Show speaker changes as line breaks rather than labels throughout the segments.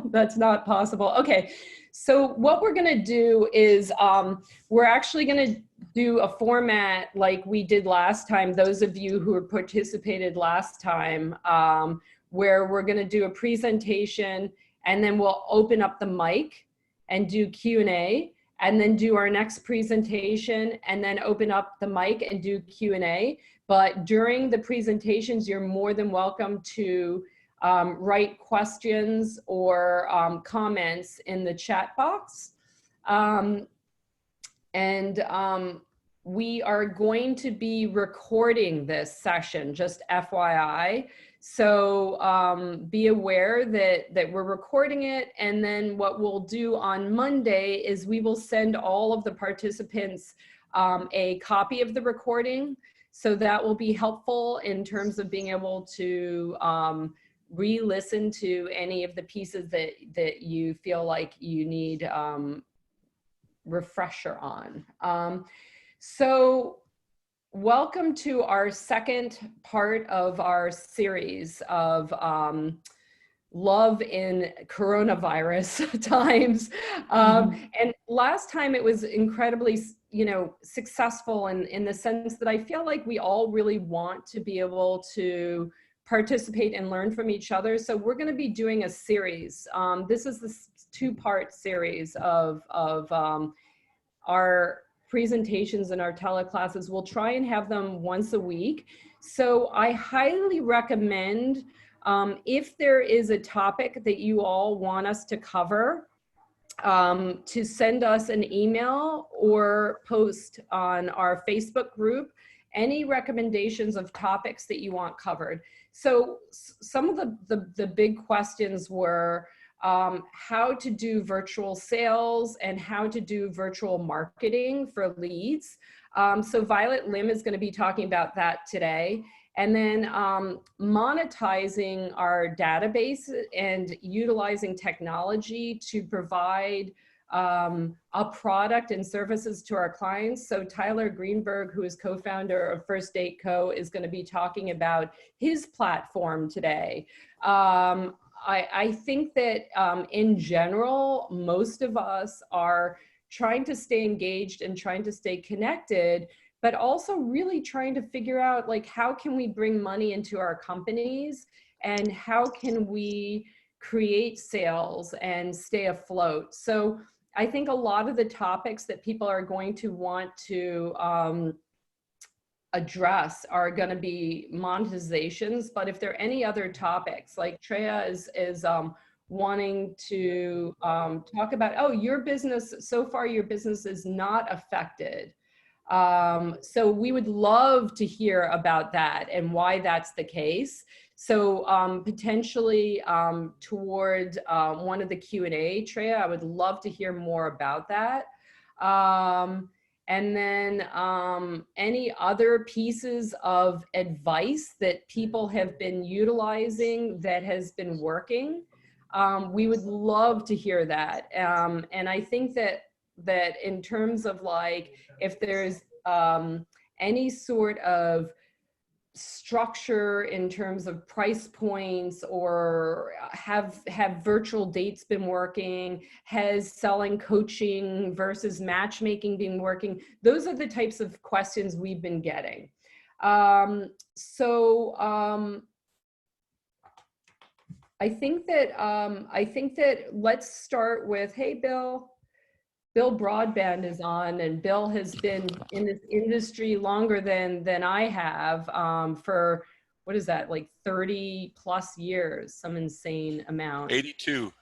That's not possible. Okay, so what we're going to do is we're actually going to do a format like we did last time, those of you who participated last time, where we're going to do a presentation and then we'll open up the mic and do Q&A, and then do our next presentation and then open up the mic and do Q&A. But during the presentations, you're more than welcome to write questions or comments in the chat box. We are going to be recording this session, just FYI. So be aware that we're recording it. And then what we'll do on Monday is we will send all of the participants a copy of the recording. So that will be helpful in terms of being able to re-listen to any of the pieces that you feel like you need refresher on. So welcome to our second part of our series of love in coronavirus times. And last time it was incredibly, successful in the sense that I feel like we all really want to be able to participate and learn from each other. So we're going to be doing a series. This is the two-part series of our presentations and our teleclasses. We'll try and have them once a week. So I highly recommend, if there is a topic that you all want us to cover, to send us an email or post on our Facebook group any recommendations of topics that you want covered. So some of the big questions were how to do virtual sales and how to do virtual marketing for leads. So Violet Lim is going to be talking about that today. And then monetizing our database and utilizing technology to provide a product and services to our clients. So Tyler Greenberg, who is co-founder of Firstdate Co., is going to be talking about his platform today. I think that in general, most of us are trying to stay engaged and trying to stay connected, but also really trying to figure out, like, how can we bring money into our companies and how can we create sales and stay afloat. So I think a lot of the topics that people are going to want to address are going to be monetizations. But if there are any other topics, like Treya is wanting to talk about, oh, your business, so far your business is not affected. So we would love to hear about that and why that's the case. So potentially toward one of the Q&A, Treya, I would love to hear more about that. And then any other pieces of advice that people have been utilizing that has been working, we would love to hear that. And I think that in terms of, like, if there's any sort of structure in terms of price points, or have virtual dates been working, has selling coaching versus matchmaking been working, those are the types of questions we've been getting. I think that let's start with, hey, Bill Broadband is on, and Bill has been in this industry longer than I have, for, what is that, like 30 plus years, some insane amount.
82.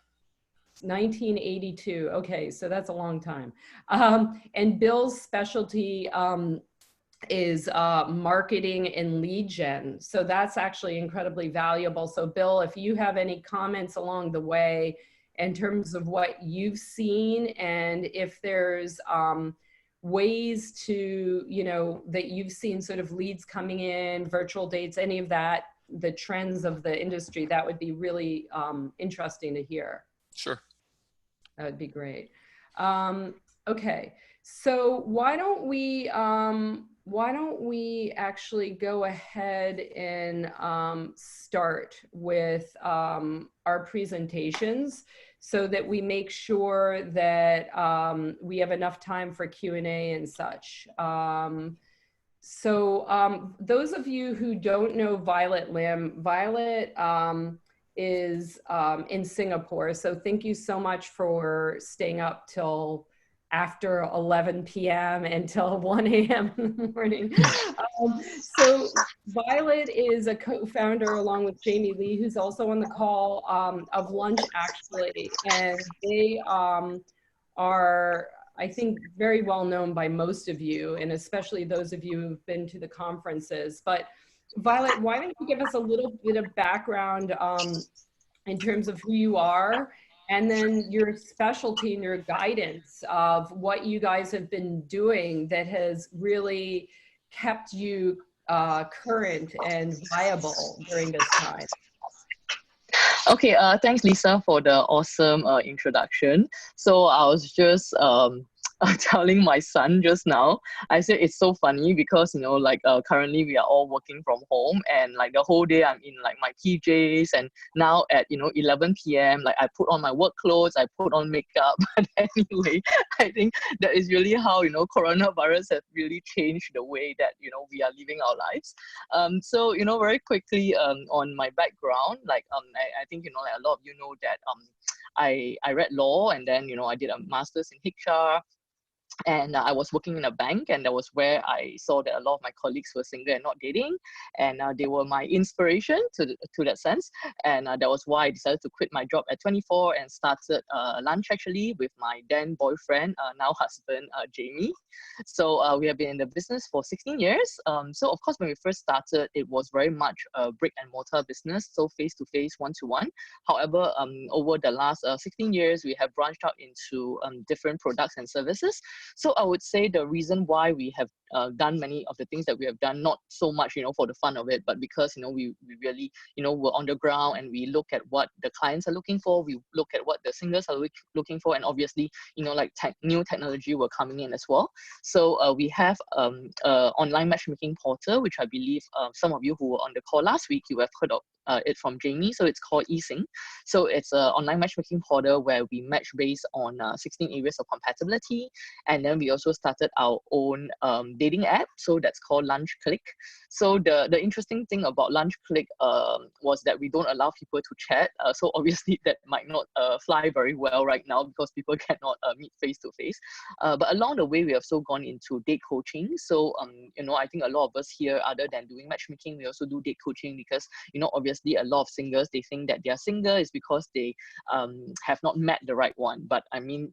1982. Okay, so that's a long time. And Bill's specialty is marketing and lead gen. So that's actually incredibly valuable. So Bill, if you have any comments along the way in terms of what you've seen, and if there's ways to, that you've seen sort of leads coming in, virtual dates, any of that, the trends of the industry, that would be really interesting to hear.
Sure.
That would be great. Okay, so why don't we why don't we actually go ahead and start with our presentations so that we make sure that we have enough time for Q&A and such. Those of you who don't know Violet Lim, Violet is in Singapore. So thank you so much for staying up till after 11 p.m. until 1 a.m. in the morning. So Violet is a co-founder along with Jamie Lee, who's also on the call, of Lunch Actually. And they are, I think, very well known by most of you, and especially those of you who've been to the conferences. But Violet, why don't you give us a little bit of background in terms of who you are, and then your specialty and your guidance of what you guys have been doing that has really kept you current and viable during this time.
Okay, thanks Lisa for the awesome introduction. So I was just telling my son just now, I said it's so funny because, you know, like currently we are all working from home, and like the whole day I'm in like my PJs, and now at, you know, 11 p.m. like I put on my work clothes, I put on makeup. But anyway, I think that is really how, you know, coronavirus has really changed the way that, you know, we are living our lives. So, you know, very quickly on my background, like I think, you know, like a lot of you know that I read law, and then, you know, I did a master's in HR. And I was working in a bank, and that was where I saw that a lot of my colleagues were single and not dating, and they were my inspiration to that sense. And that was why I decided to quit my job at 24 and started Lunch Actually with my then boyfriend, now husband, Jamie. So we have been in the business for 16 years. So of course, when we first started, it was very much a brick and mortar business, so face-to-face, one-to-one. However, over the last 16 years, we have branched out into different products and services. So I would say the reason why we have done many of the things that we have done, not so much, you know, for the fun of it, but because, you know, we really, you know, were on the ground, and we look at what the clients are looking for, we look at what the singles are looking for, and obviously, you know, like new technology were coming in as well. So we have online matchmaking portal, which I believe some of you who were on the call last week, you have heard of it from Jamie. So it's called eSync. So it's an online matchmaking portal where we match based on 16 areas of compatibility. And then we also started our own dating app. So that's called Lunch Click. So the interesting thing about Lunch Click was that we don't allow people to chat. So obviously that might not fly very well right now because people cannot meet face to face. But along the way, we have also gone into date coaching. So, you know, I think a lot of us here, other than doing matchmaking, we also do date coaching because, you know, obviously a lot of singles, they think that they are single is because they have not met the right one. But I mean,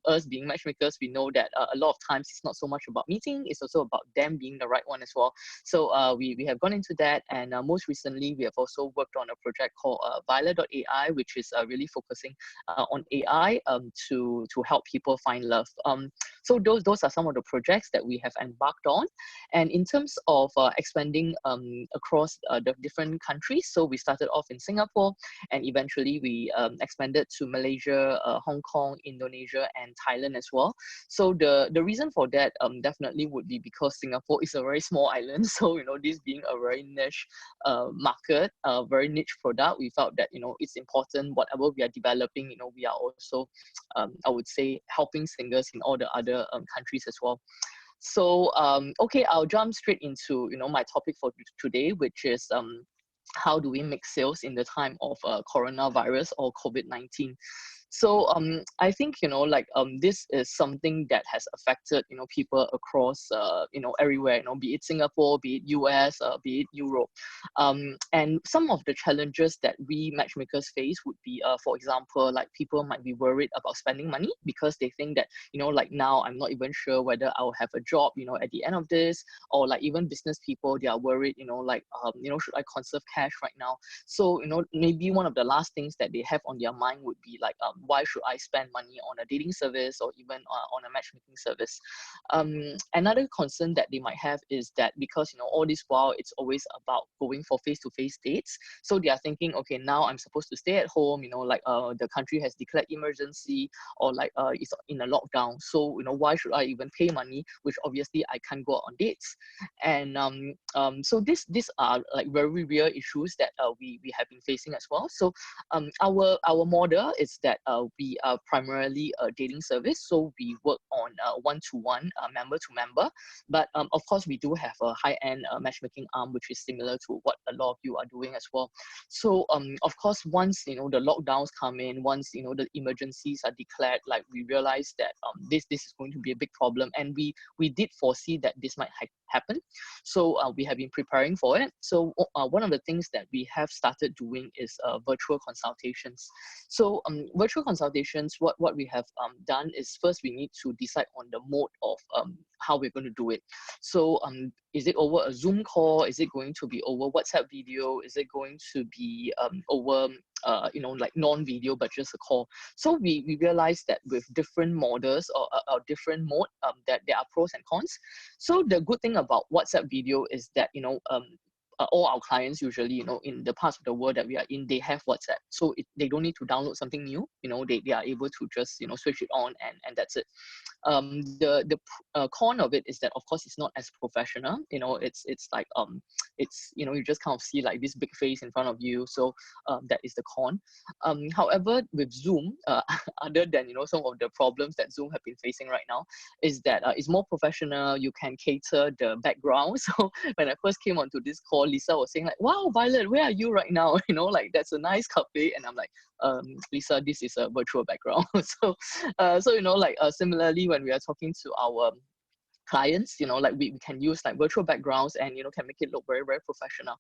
us being matchmakers, we know that a lot of times it's not so much about meeting, it's also about them being the right one as well. So we have gone into that, and most recently we have also worked on a project called Violet.ai, which is really focusing on AI to help people find love. So those are some of the projects that we have embarked on. And in terms of expanding across the different countries, so we started off in Singapore, and eventually we expanded to Malaysia, Hong Kong, Indonesia, and Thailand as well. So the reason for that definitely would be because Singapore is a very small island. So, you know, this being a very niche market, a very niche product, we felt that, you know, it's important, whatever we are developing, you know, we are also, I would say, helping singles in all the other countries as well. So, okay, I'll jump straight into, you know, my topic for today, which is how do we make sales in the time of coronavirus or COVID-19? So I think, you know, like this is something that has affected, you know, people across, you know, everywhere, you know, be it Singapore, be it US, be it Europe. And some of the challenges that we matchmakers face would be, for example, like people might be worried about spending money because they think that, you know, like now I'm not even sure whether I'll have a job, you know, at the end of this, or like even business people, they are worried, you know, like, you know, should I conserve cash right now? So, you know, maybe one of the last things that they have on their mind would be like, why should I spend money on a dating service or even on a matchmaking service. Another concern that they might have is that because all this while it's always about going for face-to-face dates, so they are thinking, okay, now I'm supposed to stay at home, like the country has declared emergency, or like it's in a lockdown, so why should I even pay money, which obviously I can't go out on dates. And so these are like very real issues that we have been facing as well. So our model is that we are primarily a dating service, so we work on one-to-one, member to member, but of course we do have a high-end matchmaking arm, which is similar to what a lot of you are doing as well. So of course, once the lockdowns come in, once the emergencies are declared, like we realize that this is going to be a big problem, and we did foresee that this might happen. So we have been preparing for it. So one of the things that we have started doing is virtual consultations. So virtual consultations, what we have done is, first we need to decide on the mode of how we're going to do it. So is it over a Zoom call? Is it going to be over WhatsApp video? Is it going to be over like non-video but just a call? So we realized that with different models or different mode, that there are pros and cons. So the good thing about WhatsApp video is that all our clients usually, in the parts of the world that we are in, they have WhatsApp. So they don't need to download something new. They are able to just, switch it on and that's it. The con of it is that, of course, it's not as professional. It's like, you just kind of see like this big face in front of you. So that is the con. However, with Zoom, other than, some of the problems that Zoom have been facing right now, is that it's more professional. You can cater the background. So when I first came onto this call, Lisa was saying like, wow, Violet, where are you right now? Like that's a nice cafe. And I'm like, Lisa, this is a virtual background. So similarly, when we are talking to our clients, like we can use like virtual backgrounds and can make it look very, very professional.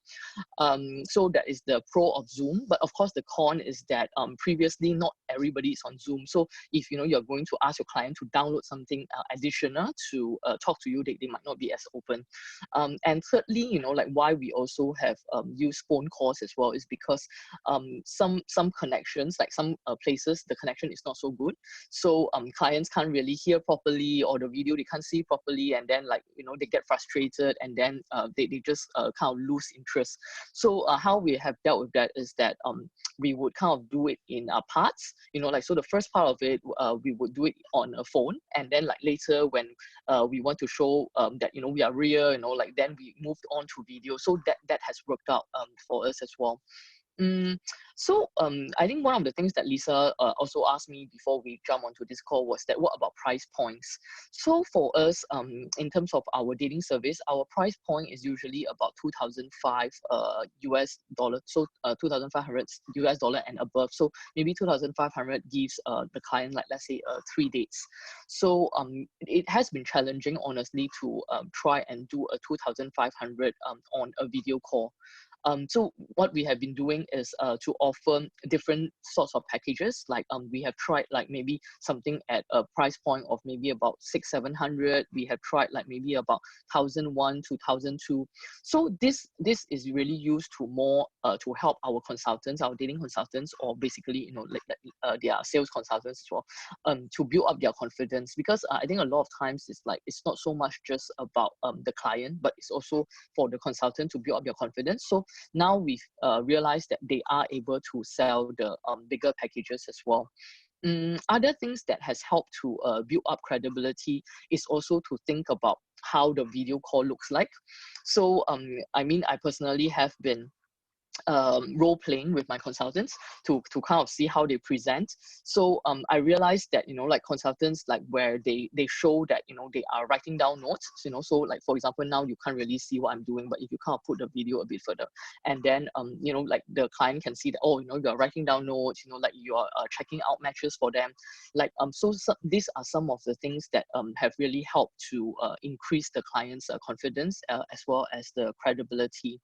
So that is the pro of Zoom. But of course the con is that previously not everybody is on Zoom. So if you're going to ask your client to download something additional to talk to you, they might not be as open. And thirdly, like why we also have used phone calls as well is because some connections, like some places, the connection is not so good. So clients can't really hear properly, or the video they can't see properly, and then like they get frustrated, and then they just kind of lose interest. So how we have dealt with that is that we would kind of do it in parts, like, so the first part of it we would do it on a phone, and then like later when we want to show that we are real, like then we moved on to video. So that has worked out for us as well. So I think one of the things that Lisa also asked me before we jump onto this call was that, what about price points? So for us, in terms of our dating service, our price point is usually about $2,500 US dollar, so $2,500 US dollar and above. So maybe 2,500 gives the client, like, let's say 3 dates. So it has been challenging, honestly, to try and do a 2,500 on a video call. So what we have been doing is to offer different sorts of packages. Like we have tried like maybe something at a price point of maybe about 600-700. We have tried like maybe about 1,001 to 1,002. So this is really used to more to help our consultants, our dating consultants, or basically their sales consultants as well, to build up their confidence. Because I think a lot of times it's not so much just about the client, but it's also for the consultant to build up their confidence. So now we've realized that they are able to sell the bigger packages as well. Other things that has helped to build up credibility is also to think about how the video call looks like. So I mean, I personally have been role playing with my consultants to kind of see how they present. So I realized that like consultants, like where they show that they are writing down notes, so like for example now you can't really see what I'm doing, but if you kind of put the video a bit further, and then like the client can see that, oh, you are writing down notes, like you are checking out matches for them, like so these are some of the things that have really helped to increase the client's confidence as well as the credibility.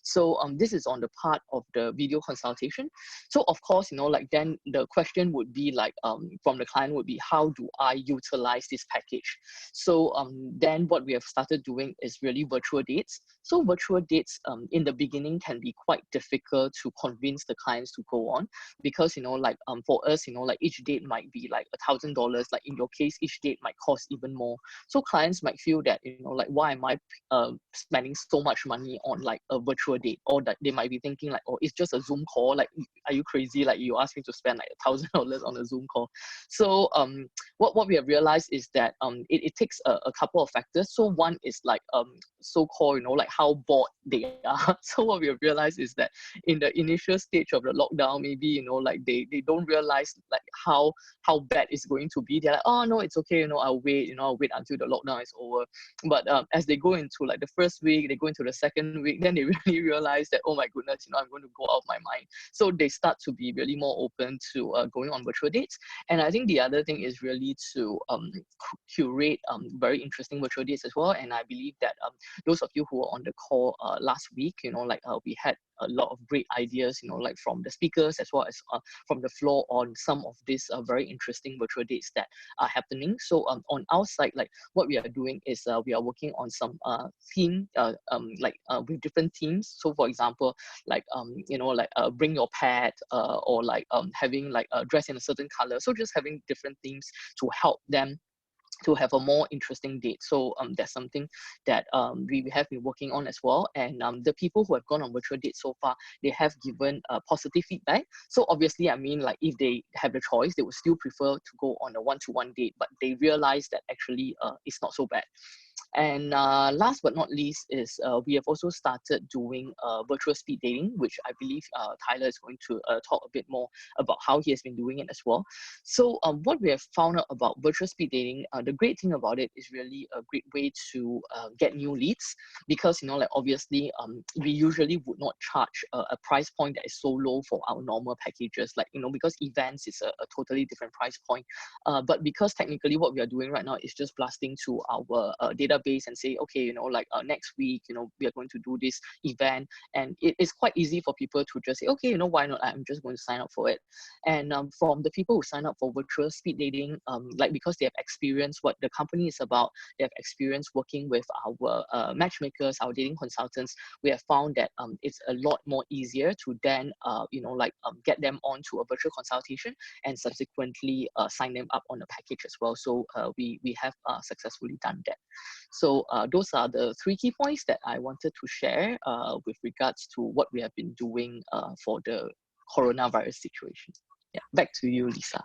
So this is on the part of the video consultation. So of course, like then the question would be like from the client would be, how do I utilize this package? So then what we have started doing is really virtual dates. So virtual dates in the beginning can be quite difficult to convince the clients to go on, because like for us, like each date might be like $1,000. Like in your case, each date might cost even more. So clients might feel that like, why am I spending so much money on like a virtual date? Or that they might be thinking like, oh, it's just a Zoom call. Like, are you crazy? Like, you ask me to spend like $1,000 on a Zoom call. So what we have realized is that it takes a couple of factors. So one is like so-called like how bored they are. So what we have realized is that in the initial stage of the lockdown, maybe like they don't realize like how bad it's going to be. They're like, oh no, it's okay, I'll wait, I'll wait until the lockdown is over. But as they go into like the first week, they go into the second week, then they really realize that, oh my goodness, I'm going to go out of my mind. So they start to be really more open to going on virtual dates. And I think the other thing is really to curate very interesting virtual dates as well. And I believe that those of you who were on the call last week, like we had a lot of great ideas, like from the speakers as well as from the floor on some of these very interesting virtual dates that are happening. So on our side, like what we are doing is we are working on some theme, with different themes. So for example, like bring your pet, or like having like dress in a certain color. So just having different themes to help them to have a more interesting date. So that's something that we have been working on as well. And the people who have gone on virtual dates so far, they have given positive feedback. So obviously, I mean, like if they have the choice, they would still prefer to go on a one-to-one date, but they realize that actually it's not so bad. And last but not least is we have also started doing virtual speed dating, which I believe Tyler is going to talk a bit more about how he has been doing it as well. So what we have found out about virtual speed dating, the great thing about it is really a great way to get new leads, because like obviously we usually would not charge a price point that is so low for our normal packages, like because events is a totally different price point. But because technically what we are doing right now is just blasting to our database and say, okay, like next week, we are going to do this event, and it is quite easy for people to just say, okay, why not? I'm just going to sign up for it. And from the people who sign up for virtual speed dating, like because they have experienced what the company is about, they have experience working with our matchmakers, our dating consultants, we have found that it's a lot more easier to then get them onto a virtual consultation and subsequently sign them up on a package as well. So we have successfully done that. So those are the 3 key points that I wanted to share with regards to what we have been doing for the coronavirus situation. Yeah, back to you, Lisa.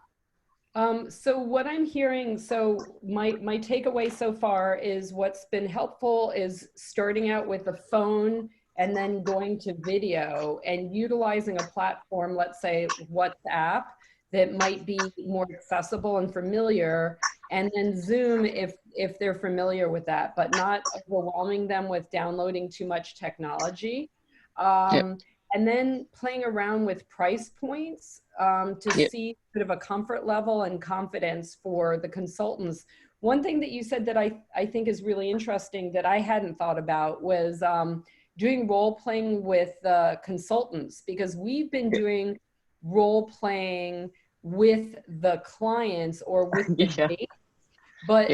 So what I'm hearing, so my takeaway so far is what's been helpful is starting out with the phone and then going to video and utilizing a platform, let's say WhatsApp, that might be more accessible and familiar, and then Zoom if they're familiar with that, but not overwhelming them with downloading too much technology.
Yep.
And then playing around with price points to
Yep.
see sort of a comfort level and confidence for the consultants. One thing that you said that I think is really interesting that I hadn't thought about was doing role playing with consultants, because we've been doing role playing with the clients or with the date. But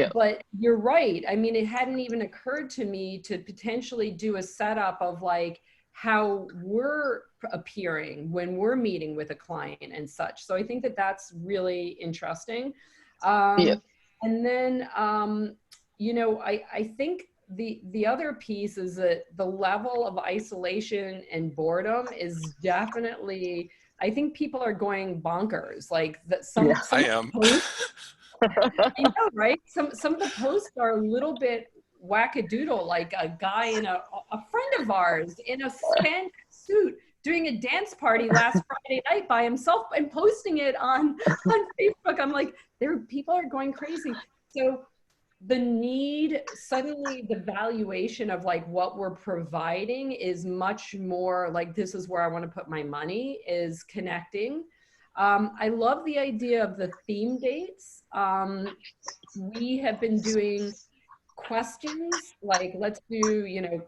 you're right. I mean, it hadn't even occurred to me to potentially do a setup of like how we're appearing when we're meeting with a client and such. So I think that that's really interesting. And then, I think the other piece is that the level of isolation and boredom is definitely, I think people are going bonkers. Like that some
I am.
I know, right? Some of the posts are a little bit wackadoodle, like a guy in a friend of ours in a spandex suit doing a dance party last Friday night by himself and posting it on Facebook. I'm like, people are going crazy. So the need, suddenly the valuation of like what we're providing is much more like, this is where I want to put my money, is connecting. I love the idea of the theme dates. We have been doing questions, like let's do, you know,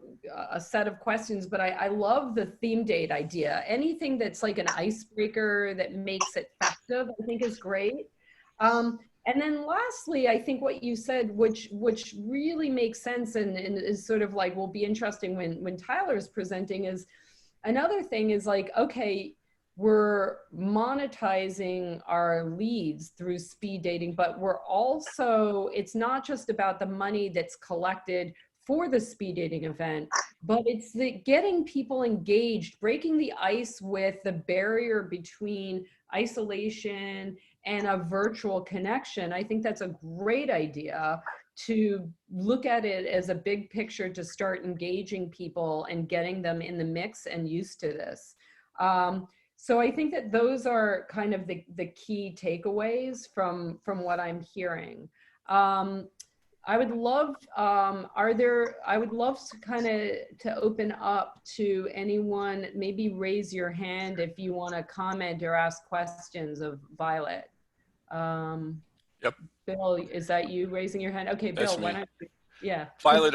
a set of questions, but I love the theme date idea. Anything that's like an icebreaker that makes it festive, I think is great. And then lastly, I think what you said, which really makes sense and is sort of like will be interesting when Tyler's presenting, is another thing is like, okay, we're monetizing our leads through speed dating, but we're also, it's not just about the money that's collected for the speed dating event, but it's the getting people engaged, breaking the ice with the barrier between isolation and a virtual connection. I think that's a great idea to look at it as a big picture to start engaging people and getting them in the mix and used to this. So I think that those are kind of the key takeaways from what I'm hearing. I would love, I would love to kind of to open up to anyone, maybe raise your hand if you want to comment or ask questions of Violet.
Yep.
Bill, is that you raising your hand? Okay, Bill, why don't you? Yeah.
Violet,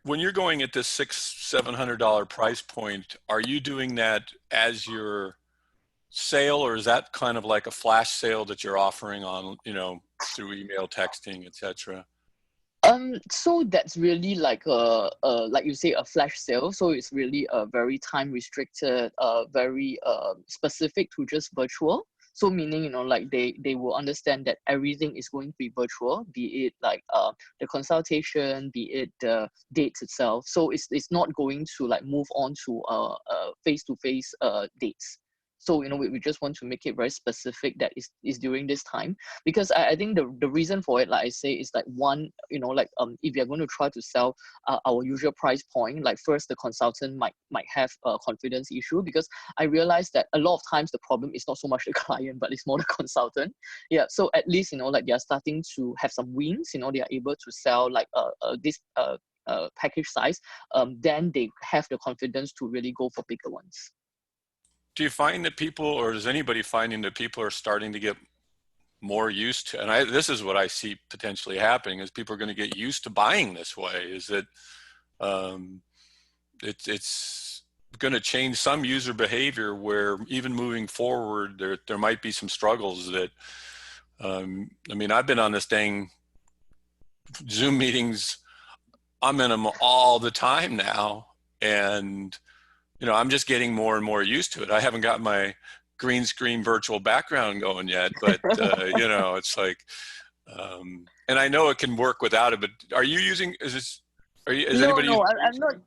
when you're going at this $600-700 price point, are you doing that as your sale, or is that kind of like a flash sale that you're offering on, you know, through email, texting, etc.?
So that's really like like you say, a flash sale. So it's really a very time restricted, very specific to just virtual. So meaning, you know, like they will understand that everything is going to be virtual, be it like the consultation, be it the dates itself. So it's not going to like move on to face-to-face dates. So, you know, we just want to make it very specific that is during this time, because I think the reason for it, like I say, is like one, you know, like if you're going to try to sell our usual price point, like first the consultant might have a confidence issue, because I realize that a lot of times the problem is not so much the client, but it's more the consultant. Yeah, so at least, you know, like they're starting to have some wins, you know, they are able to sell like this package size, then they have the confidence to really go for bigger ones.
Do you find that people, or is anybody finding that people are starting to get more used to, and this is what I see potentially happening, is people are going to get used to buying this way, is that it's going to change some user behavior where even moving forward, there might be some struggles that, I mean, I've been on this dang Zoom meetings, I'm in them all the time now, and you know, I'm just getting more and more used to it. I haven't got my green screen virtual background going yet, but you know, it's like, and I know it can work without it, but are you using, is anybody?
No,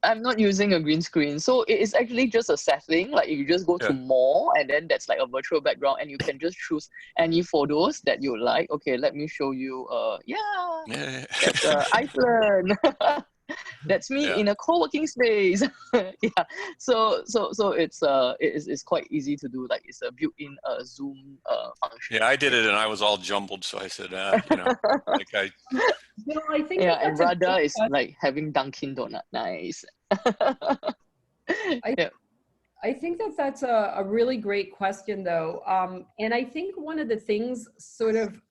I'm not using a green screen. So it's actually just a setting. Like you just go to more, and then that's like a virtual background, and you can just choose any photos that you like. Okay, let me show you. That's Iceland. That's me in a co-working space. Yeah, so it's quite easy to do. Like it's a built-in Zoom function.
Yeah, I did it and I was all jumbled, so I said, you know, like
No, I think
and Radha is like having Dunkin' Donut. Nice.
I think that's a really great question, though, and I think one of the things sort of,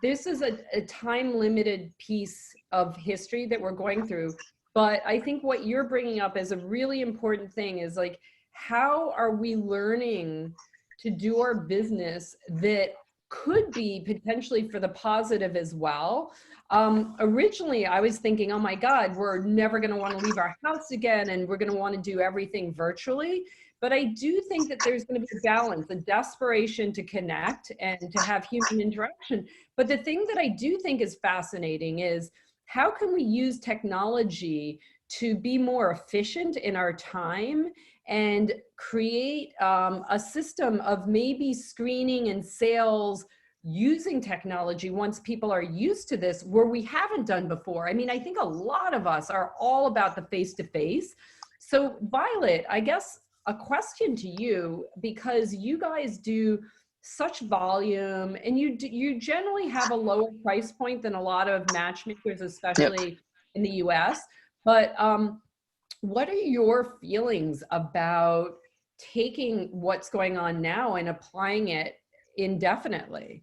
this is a time-limited piece of history that we're going through, but I think what you're bringing up is a really important thing, is like, how are we learning to do our business that could be potentially for the positive as well? Originally, I was thinking, oh my God, we're never going to want to leave our house again, and we're going to want to do everything virtually. But I do think that there's going to be a balance, a desperation to connect and to have human interaction. But the thing that I do think is fascinating is, how can we use technology to be more efficient in our time and create a system of maybe screening and sales using technology once people are used to this, where we haven't done before. I mean, I think a lot of us are all about the face-to-face. So Violet, I guess a question to you, because you guys do such volume and you generally have a lower price point than a lot of matchmakers, especially in the US. But what are your feelings about taking what's going on now and applying it indefinitely?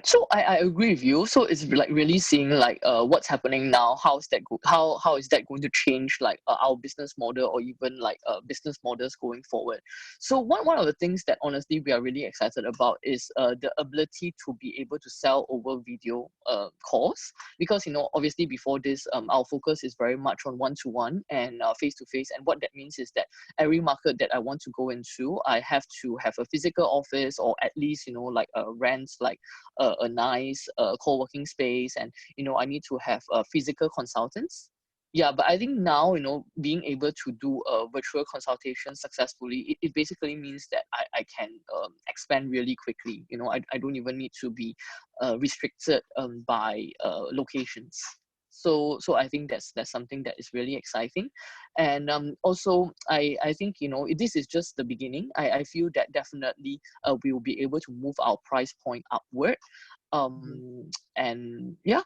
So I agree with you. So it's like really seeing like what's happening now. How is that going to change like our business model, or even like business models going forward? So one of the things that honestly we are really excited about is the ability to be able to sell over video calls, because obviously before this our focus is very much on one-to-one and face-to-face, and what that means is that every market that I want to go into, I have to have a physical office, or at least like rent like a nice co-working space, and I need to have physical consultants. Yeah, but I think now being able to do a virtual consultation successfully, it basically means that I can expand really quickly. I don't even need to be restricted by locations. So I think that's something that is really exciting. And also I think this is just the beginning. I feel that definitely we will be able to move our price point upward, and yeah.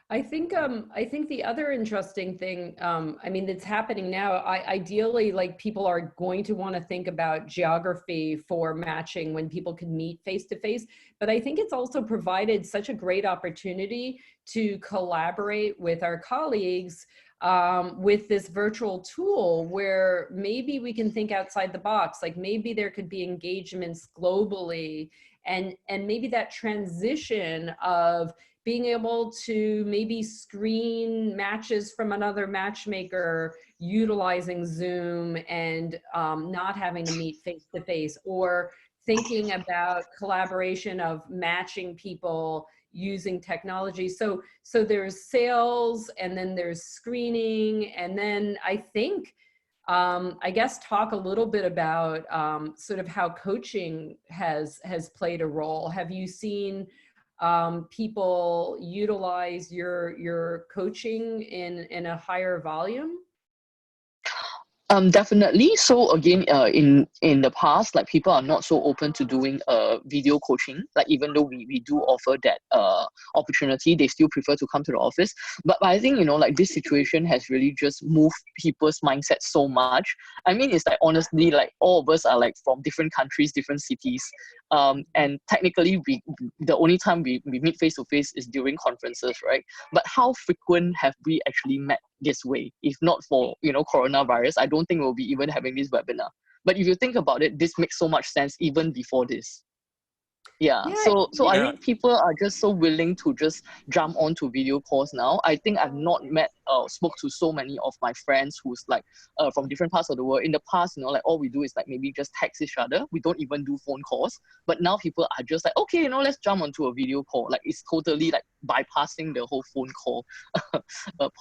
I think the other interesting thing, I mean, that's happening now, ideally, like, people are going to want to think about geography for matching when people can meet face to face. But I think it's also provided such a great opportunity to collaborate with our colleagues with this virtual tool, where maybe we can think outside the box. Like, maybe there could be engagements globally, and maybe that transition of being able to maybe screen matches from another matchmaker utilizing Zoom, and not having to meet face to face, or thinking about collaboration of matching people using technology. So there's sales, and then there's screening, and then I think, I guess, talk a little bit about sort of how coaching has played a role. Have you seen people utilize your coaching in a higher volume?
Definitely. So again, in the past, like, people are not so open to doing video coaching. Like, even though we do offer that opportunity, they still prefer to come to the office. But I think like, this situation has really just moved people's mindset so much. I mean, it's like, honestly, like, all of us are like from different countries, different cities, and technically the only time we meet face to face is during conferences, right? But how frequent have we actually met this way? If not for coronavirus, I don't think we'll be even having this webinar. But if you think about it, this makes so much sense even before this. Yeah. So I
Yeah.
think people are just so willing to just jump onto video calls now. I think I've not spoke to so many of my friends who's like from different parts of the world. In the past, like, all we do is like maybe just text each other. We don't even do phone calls. But now people are just like, okay, let's jump onto a video call. Like, it's totally like bypassing the whole phone call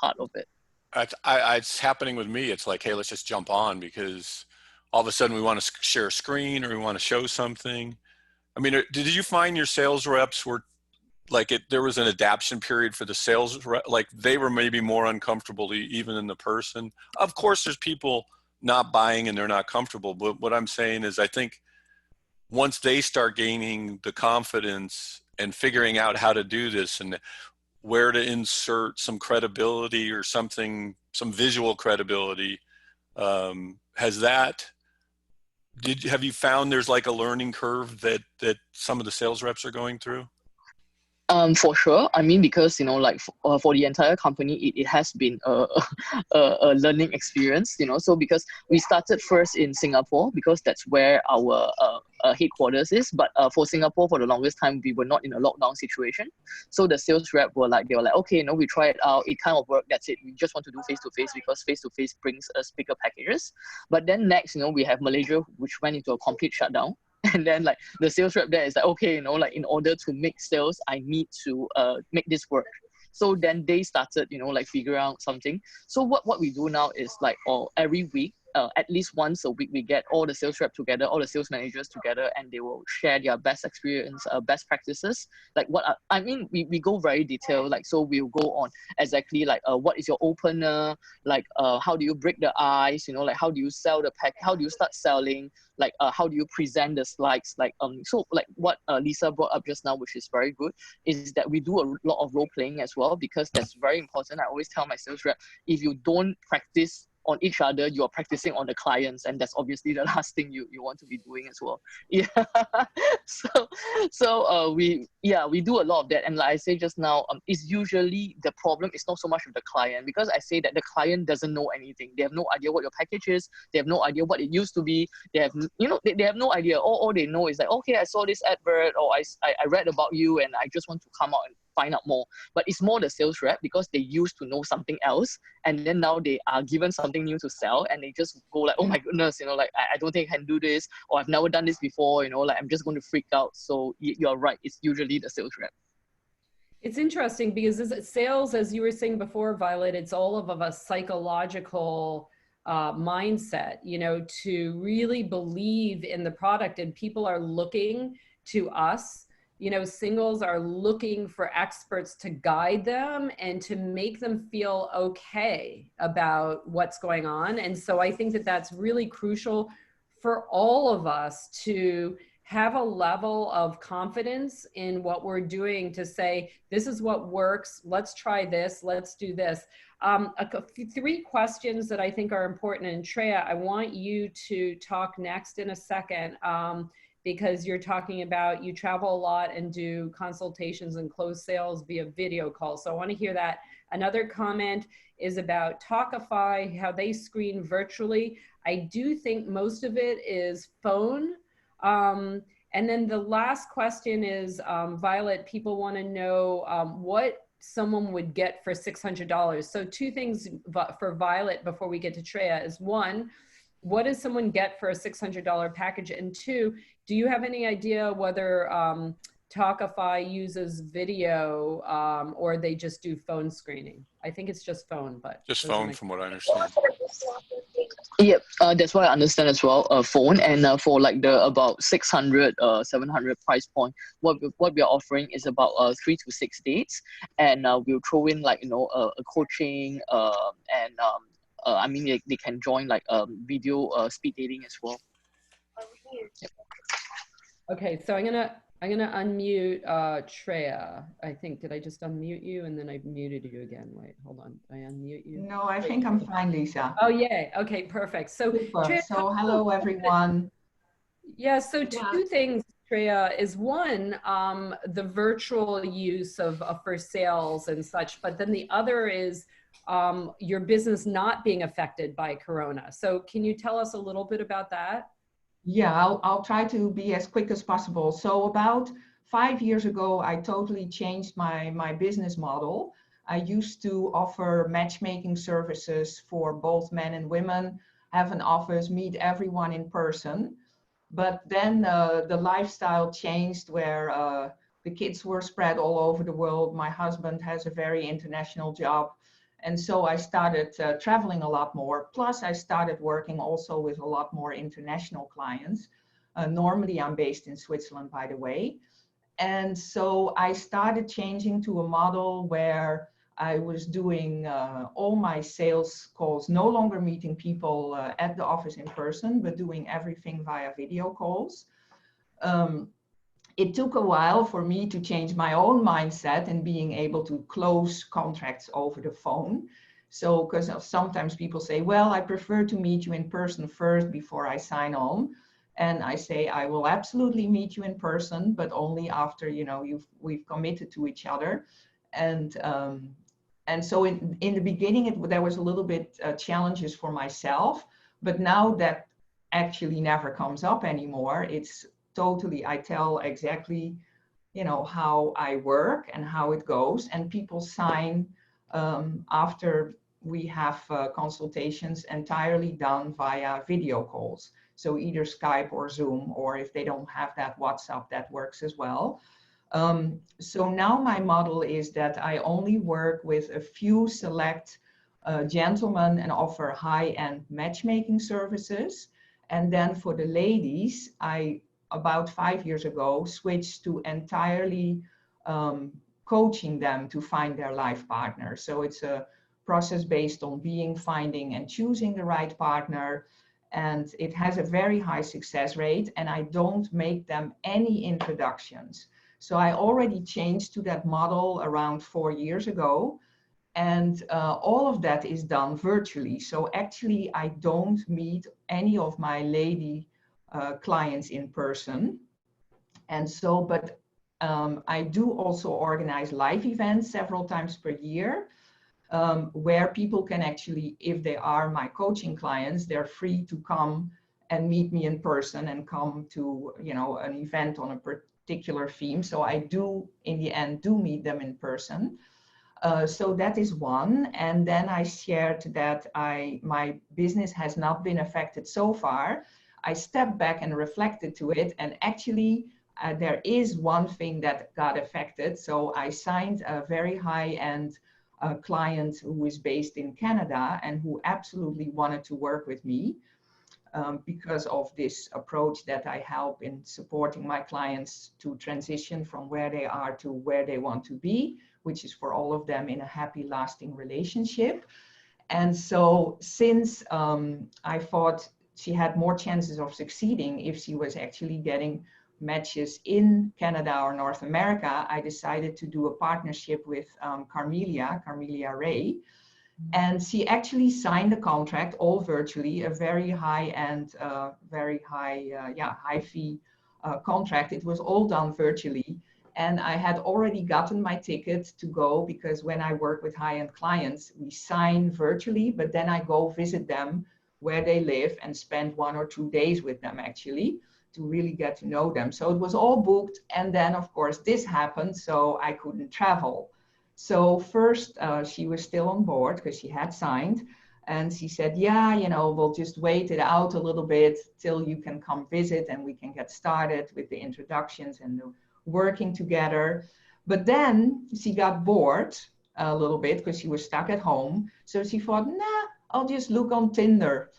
part of it.
It's happening with me. It's like, hey, let's just jump on, because all of a sudden we want to share a screen, or we want to show something. I mean, did you find your sales reps were like, there was an adaptation period for the sales rep, like they were maybe more uncomfortable even in the person? Of course, there's people not buying and they're not comfortable. But what I'm saying is, I think once they start gaining the confidence and figuring out how to do this, and where to insert some credibility or something, some visual credibility, have you found there's like a learning curve that some of the sales reps are going through?
For sure. I mean, because like, for the entire company, it has been a learning experience. So because we started first in Singapore, because that's where our headquarters is. But for Singapore, for the longest time, we were not in a lockdown situation. So the sales rep were like, okay, we try it out. It kind of worked. That's it. We just want to do face to face, because face to face brings us bigger packages. But then next, we have Malaysia, which went into a complete shutdown. And then like, the sales rep there is like, okay, like, in order to make sales, I need to make this work. So then they started, like, figuring out something. So what we do now is like, every week, at least once a week, we get all the sales reps together, all the sales managers together, and they will share their best experience, best practices. Like, we go very detailed. Like, so we'll go on exactly like, what is your opener? Like, how do you break the ice? Like, how do you sell the pack? How do you start selling? Like, how do you present the slides? Like, so like what Lisa brought up just now, which is very good, is that we do a lot of role playing as well, because that's very important. I always tell my sales rep, if you don't practice on each other, you are practicing on the clients, and that's obviously the last thing you want to be doing as well. Yeah. We do a lot of that, and like I say just now, it's usually the problem is not so much with the client, because I say that the client doesn't know anything. They have no idea what your package is. They have no idea what it used to be. They have, they have no idea. All they know is like, okay, I saw this advert, or I read about you, and I just want to come out and find out more. But it's more the sales rep, because they used to know something else, and then now they are given something new to sell, and they just go like, oh my goodness, like I don't think I can do this, or I've never done this before, like I'm just going to freak out. So you're right, it's usually the sales rep.
It's interesting because sales, as you were saying before, Violet, it's all of a psychological mindset, to really believe in the product, and people are looking to us. Singles are looking for experts to guide them and to make them feel okay about what's going on. And so I think that that's really crucial for all of us to have a level of confidence in what we're doing, to say, this is what works, let's try this, let's do this. Three questions that I think are important. And Treya, I want you to talk next in a second, because you're talking about you travel a lot and do consultations and close sales via video call. So I want to hear that. Another comment is about Talkify, how they screen virtually. I do think most of it is phone. And then the last question is, Violet, people want to know what someone would get for $600. So two things for Violet before we get to Treya is, one, what does someone get for a $600 package? And two, do you have any idea whether Talkify uses video or they just do phone screening? I think it's just phone, but
just phone from what I understand.
Yep, that's what I understand as well. Phone, and for like the about 600, 700 price point, what we are offering is about 3 to 6 dates, and we'll throw in like a coaching, and I mean they can join like video speed dating as well. Yep.
Okay, so I'm gonna unmute Treya. I think, did I just unmute you and then I muted you again? Wait, hold on. Did I unmute you?
No, I think I'm fine, Lisa.
Oh, yay. Okay, perfect. So, Treya,
so hello, everyone.
Yeah, so two things, Treya, is one, the virtual use of First Sales and such, but then the other is your business not being affected by Corona. So can you tell us a little bit about that?
Yeah, I'll try to be as quick as possible. So about 5 years ago, I totally changed my business model. I used to offer matchmaking services for both men and women, have an office, meet everyone in person. But then the lifestyle changed, where the kids were spread all over the world. My husband has a very international job. And so I started traveling a lot more. Plus, I started working also with a lot more international clients. Normally, I'm based in Switzerland, by the way. And so I started changing to a model where I was doing all my sales calls, no longer meeting people at the office in person, but doing everything via video calls. It took a while for me to change my own mindset and being able to close contracts over the phone. So, because sometimes people say, well, I prefer to meet you in person first before I sign on. And I say, I will absolutely meet you in person, but only after, we've committed to each other. And so in the beginning, there was a little bit challenges for myself, but now that actually never comes up anymore. It's totally, I tell exactly, how I work and how it goes, and people sign after we have consultations entirely done via video calls. So either Skype or Zoom, or if they don't have that, WhatsApp, that works as well. So now my model is that I only work with a few select gentlemen and offer high-end matchmaking services. And then for the ladies, I, about 5 years ago, switched to entirely coaching them to find their life partner. So it's a process based on finding and choosing the right partner. And it has a very high success rate, and I don't make them any introductions. So I already changed to that model around 4 years ago. And all of that is done virtually. So actually, I don't meet any of my lady clients in person. And so, but I do also organize live events several times per year, where people can actually, if they are my coaching clients, they're free to come and meet me in person and come to, you know, an event on a particular theme. So I do, in the end, do meet them in person. So that is one. And then I shared that my business has not been affected so far. I stepped back and reflected to it. And actually, there is one thing that got affected. So I signed a very high-end client who is based in Canada and who absolutely wanted to work with me because of this approach that I help in supporting my clients to transition from where they are to where they want to be, which is for all of them in a happy, lasting relationship. And so since I thought she had more chances of succeeding if she was actually getting matches in Canada or North America, I decided to do a partnership with Carmelia Ray. And she actually signed the contract all virtually, a very high-end, very high fee contract. It was all done virtually. And I had already gotten my ticket to go because when I work with high-end clients, we sign virtually, but then I go visit them where they live and spend 1 or 2 days with them actually to really get to know them. So it was all booked. And then of course this happened, so I couldn't travel. So first she was still on board because she had signed. And she said, yeah, you know, we'll just wait it out a little bit till you can come visit and we can get started with the introductions and the working together. But then she got bored a little bit because she was stuck at home. So she thought, nah, I'll just look on Tinder.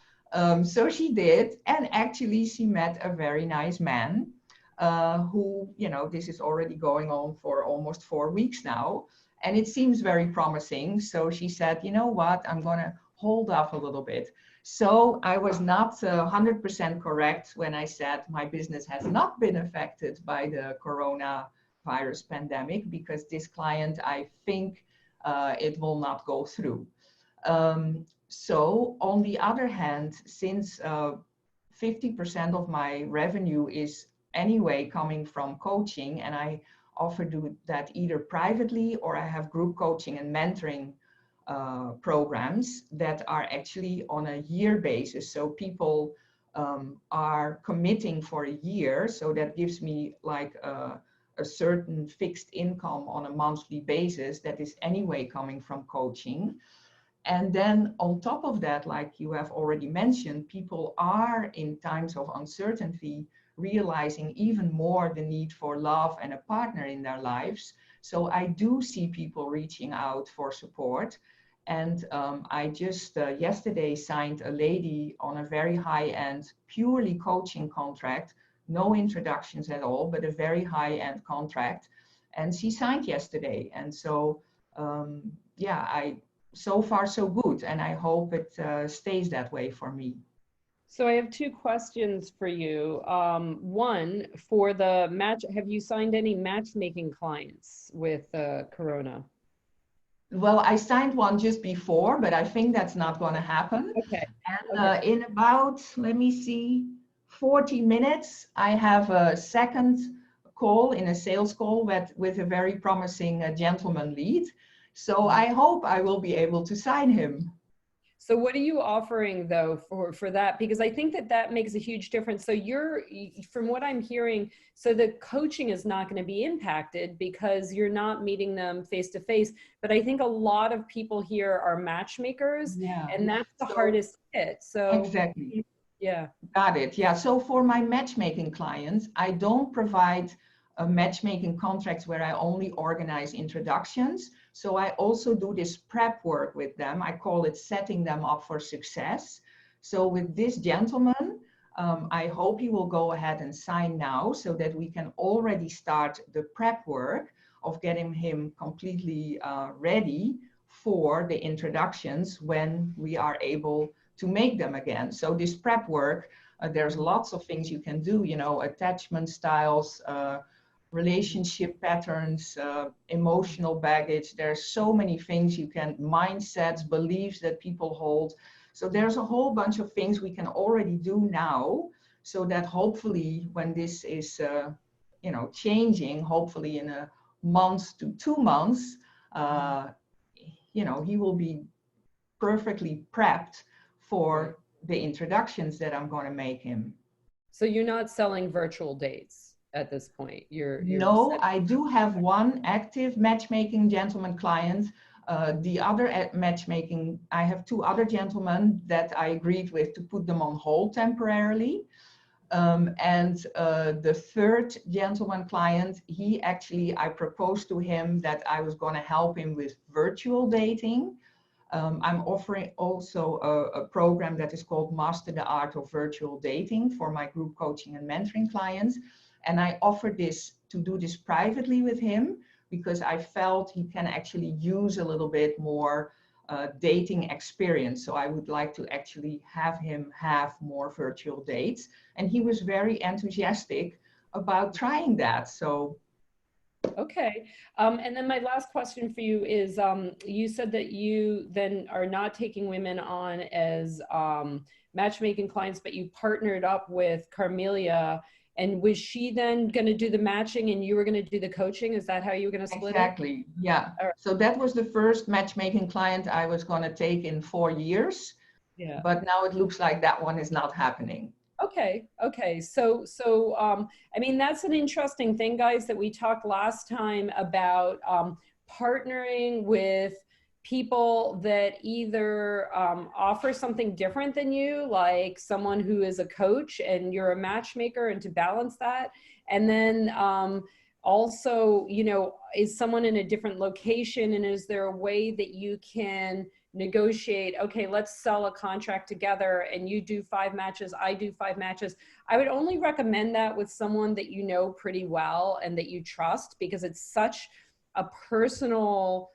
So she did. And actually she met a very nice man who, you know, this is already going on for almost 4 weeks now. And it seems very promising. So she said, you know what, I'm going to hold off a little bit. So I was not 100% correct when I said my business has not been affected by the coronavirus pandemic, because this client, I think it will not go through. So on the other hand, since 50% of my revenue is anyway coming from coaching, and I offer do that either privately or I have group coaching and mentoring programs that are actually on a year basis. So people are committing for a year. So that gives me like a certain fixed income on a monthly basis that is anyway coming from coaching. And then on top of that, like you have already mentioned, people are in times of uncertainty realizing even more the need for love and a partner in their lives. So I do see people reaching out for support. And I just yesterday signed a lady on a very high-end, purely coaching contract, no introductions at all, but a very high-end contract. And she signed yesterday. And so, yeah, so far so good. And I hope it stays that way for me.
So I have 2 questions for you. One, for the have you signed any matchmaking clients with Corona?
Well, I signed one just before, but I think that's not going to happen.
Okay.
And in about, let me see, 40 minutes, I have a second call in a sales call with a very promising gentleman lead. So I hope I will be able to sign him.
So what are you offering though for that? Because I think that makes a huge difference. So from what I'm hearing, so the coaching is not going to be impacted because you're not meeting them face to face. But I think a lot of people here are matchmakers, and that's the hardest hit. So
exactly.
Yeah.
Got it. Yeah. So for my matchmaking clients, I don't provide matchmaking contracts where I only organize introductions. So I also do this prep work with them. I call it setting them up for success. So with this gentleman, I hope he will go ahead and sign now so that we can already start the prep work of getting him completely ready for the introductions when we are able to make them again. So this prep work, there's lots of things you can do, you know, attachment styles, relationship patterns, emotional baggage. There's so many things you can, mindsets, beliefs that people hold. So there's a whole bunch of things we can already do now, so that hopefully when this is, you know, changing, hopefully in a month to 2 months, you know, he will be perfectly prepped for the introductions that I'm going to make him.
So you're not selling virtual dates at this point?
No, I do have one active matchmaking gentleman client. The other matchmaking, I have 2 other gentlemen that I agreed with to put them on hold temporarily. And the 3rd gentleman client, he actually, I proposed to him that I was going to help him with virtual dating. I'm offering also a program that is called Master the Art of Virtual Dating for my group coaching and mentoring clients. And I offered this to do this privately with him because I felt he can actually use a little bit more dating experience. So I would like to actually have him have more virtual dates. And he was very enthusiastic about trying that. So.
Okay. And then my last question for you is, you said that you then are not taking women on as matchmaking clients, but you partnered up with Carmelia. And was she then going to do the matching and you were going to do the coaching? Is that how you were going to split it?
Exactly. Yeah.
Right.
So that was the first matchmaking client I was going to take in 4 years.
Yeah.
But now it looks like that one is not happening.
Okay. Okay. So, I mean, that's an interesting thing, guys, that we talked last time about partnering with people that either offer something different than you, like someone who is a coach and you're a matchmaker, and to balance that. And then also, you know, is someone in a different location, and is there a way that you can negotiate, okay, let's sell a contract together and you do 5 matches, I do 5 matches. I would only recommend that with someone that you know pretty well and that you trust, because it's such a personal,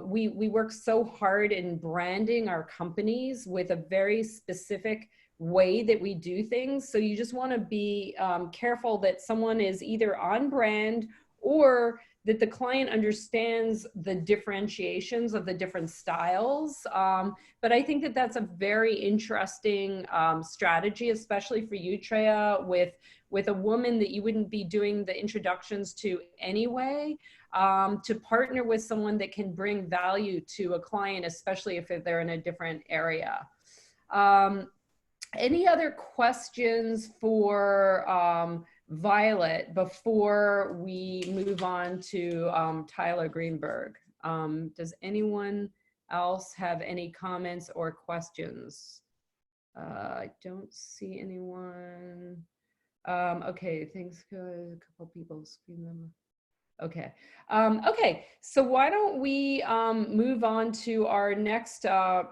we work so hard in branding our companies with a very specific way that we do things. So you just want to be careful that someone is either on brand or that the client understands the differentiations of the different styles. But I think that that's a very interesting strategy, especially for you, Treya, with a woman that you wouldn't be doing the introductions to anyway, to partner with someone that can bring value to a client, especially if they're in a different area. Any other questions for Violet before we move on to Tyler Greenberg? Does anyone else have any comments or questions? I don't see anyone. Okay, thanks, guys. A couple people screen them. Okay. Okay, so why don't we move on to our next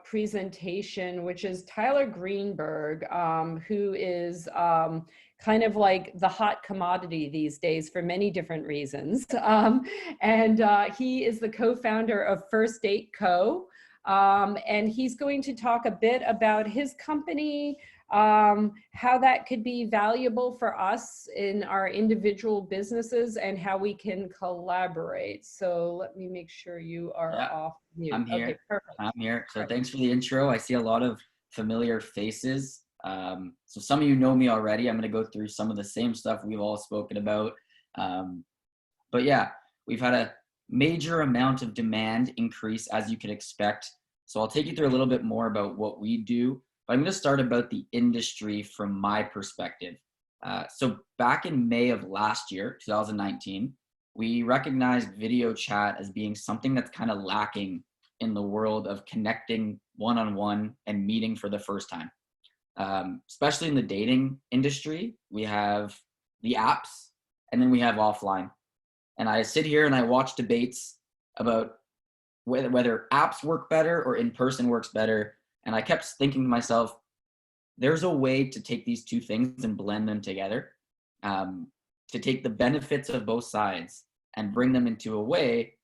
presentation, which is Tyler Greenberg, who is kind of like the hot commodity these days for many different reasons. And he is the co-founder of Firstdate Co. And he's going to talk a bit about his company, how that could be valuable for us in our individual businesses, and how we can collaborate. So let me make sure you are off mute.
I'm here.
Okay, perfect.
I'm here. So thanks for the intro. I see a lot of familiar faces. So some of you know me already. I'm going to go through some of the same stuff we've all spoken about. But yeah, we've had a major amount of demand increase, as you could expect. So I'll take you through a little bit more about what we do. But I'm going to start about the industry from my perspective. So back in May of last year, 2019, we recognized video chat as being something that's kind of lacking in the world of connecting one-on-one and meeting for the first time. Especially in the dating industry, we have the apps and then we have offline. And I sit here and I watch debates about whether apps work better or in-person works better. And I kept thinking to myself, there's a way to take these two things and blend them together, to take the benefits of both sides and bring them into a way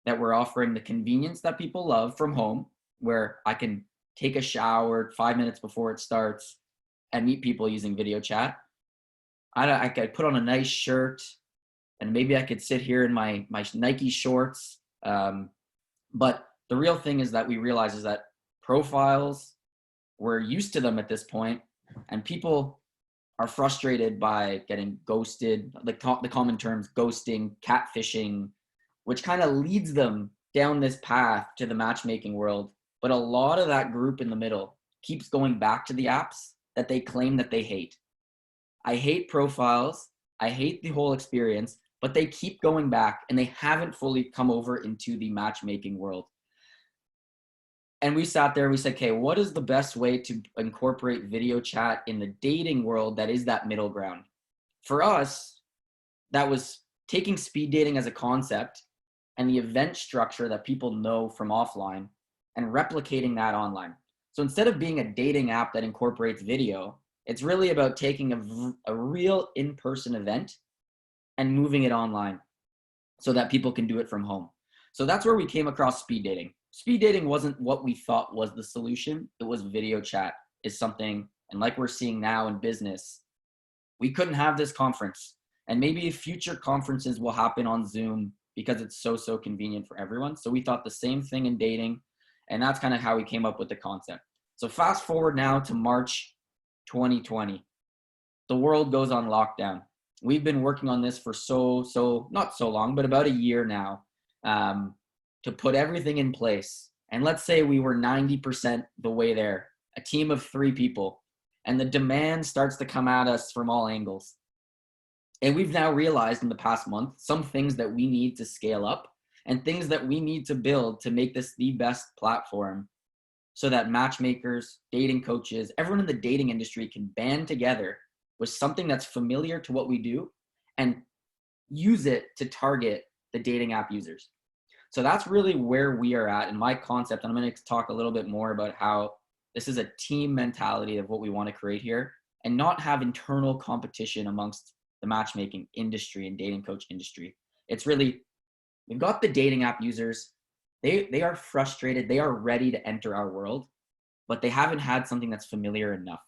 that we're offering the convenience that people love from home, where I can take a shower 5 minutes before it starts and meet people using video chat. I could put on a nice shirt, and maybe I could sit here in my Nike shorts. But the real thing is that we realize is that profiles, we're used to them at this point, and people are frustrated by getting ghosted, like the common terms, ghosting, catfishing, which kind of leads them down this path to the matchmaking world. But a lot of that group in the middle keeps going back to the apps that they claim that they hate. I hate profiles. I hate the whole experience, but they keep going back and they haven't fully come over into the matchmaking world. And we sat there and we said, okay, what is the best way to incorporate video chat in the dating world that is that middle ground? For us, that was taking speed dating as a concept and the event structure that people know from offline and replicating that online. So instead of being a dating app that incorporates video, it's really about taking a real in-person event and moving it online so that people can do it from home. So that's where we came across speed dating. Speed dating wasn't what we thought was the solution. It was video chat is something, and like we're seeing now in business, we couldn't have this conference. And maybe future conferences will happen on Zoom because it's so convenient for everyone. So we thought the same thing in dating, and that's kind of how we came up with the concept. So fast forward now to March 2020. The world goes on lockdown. We've been working on this for not so long, but about a year now, to put everything in place. And let's say we were 90% the way there, a team of 3 people, and the demand starts to come at us from all angles. And we've now realized in the past month, some things that we need to scale up and things that we need to build to make this the best platform so that matchmakers, dating coaches, everyone in the dating industry can band together with something that's familiar to what we do and use it to target the dating app users. So that's really where we are at in my concept. And I'm going to talk a little bit more about how this is a team mentality of what we want to create here and not have internal competition amongst the matchmaking industry and dating coach industry. It's really, we've got the dating app users. They are frustrated. They are ready to enter our world, but they haven't had something that's familiar enough.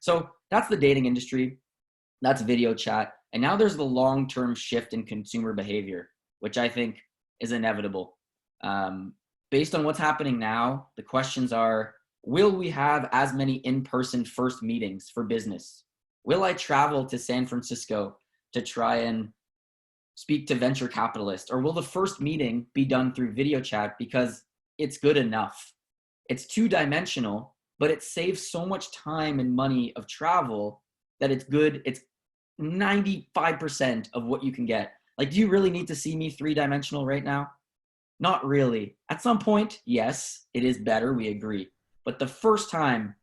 So that's the dating industry. That's video chat. And now there's the long-term shift in consumer behavior, which I think is inevitable. Based on what's happening now, the questions are, will we have as many in-person first meetings for business? Will I travel to San Francisco to try and speak to venture capitalists? Or will the first meeting be done through video chat because it's good enough? It's two-dimensional, but it saves so much time and money of travel that it's good. It's 95% of what you can get. Like, do you really need to see me three-dimensional right now? Not really. At some point, yes, it is better. We agree. But the first time,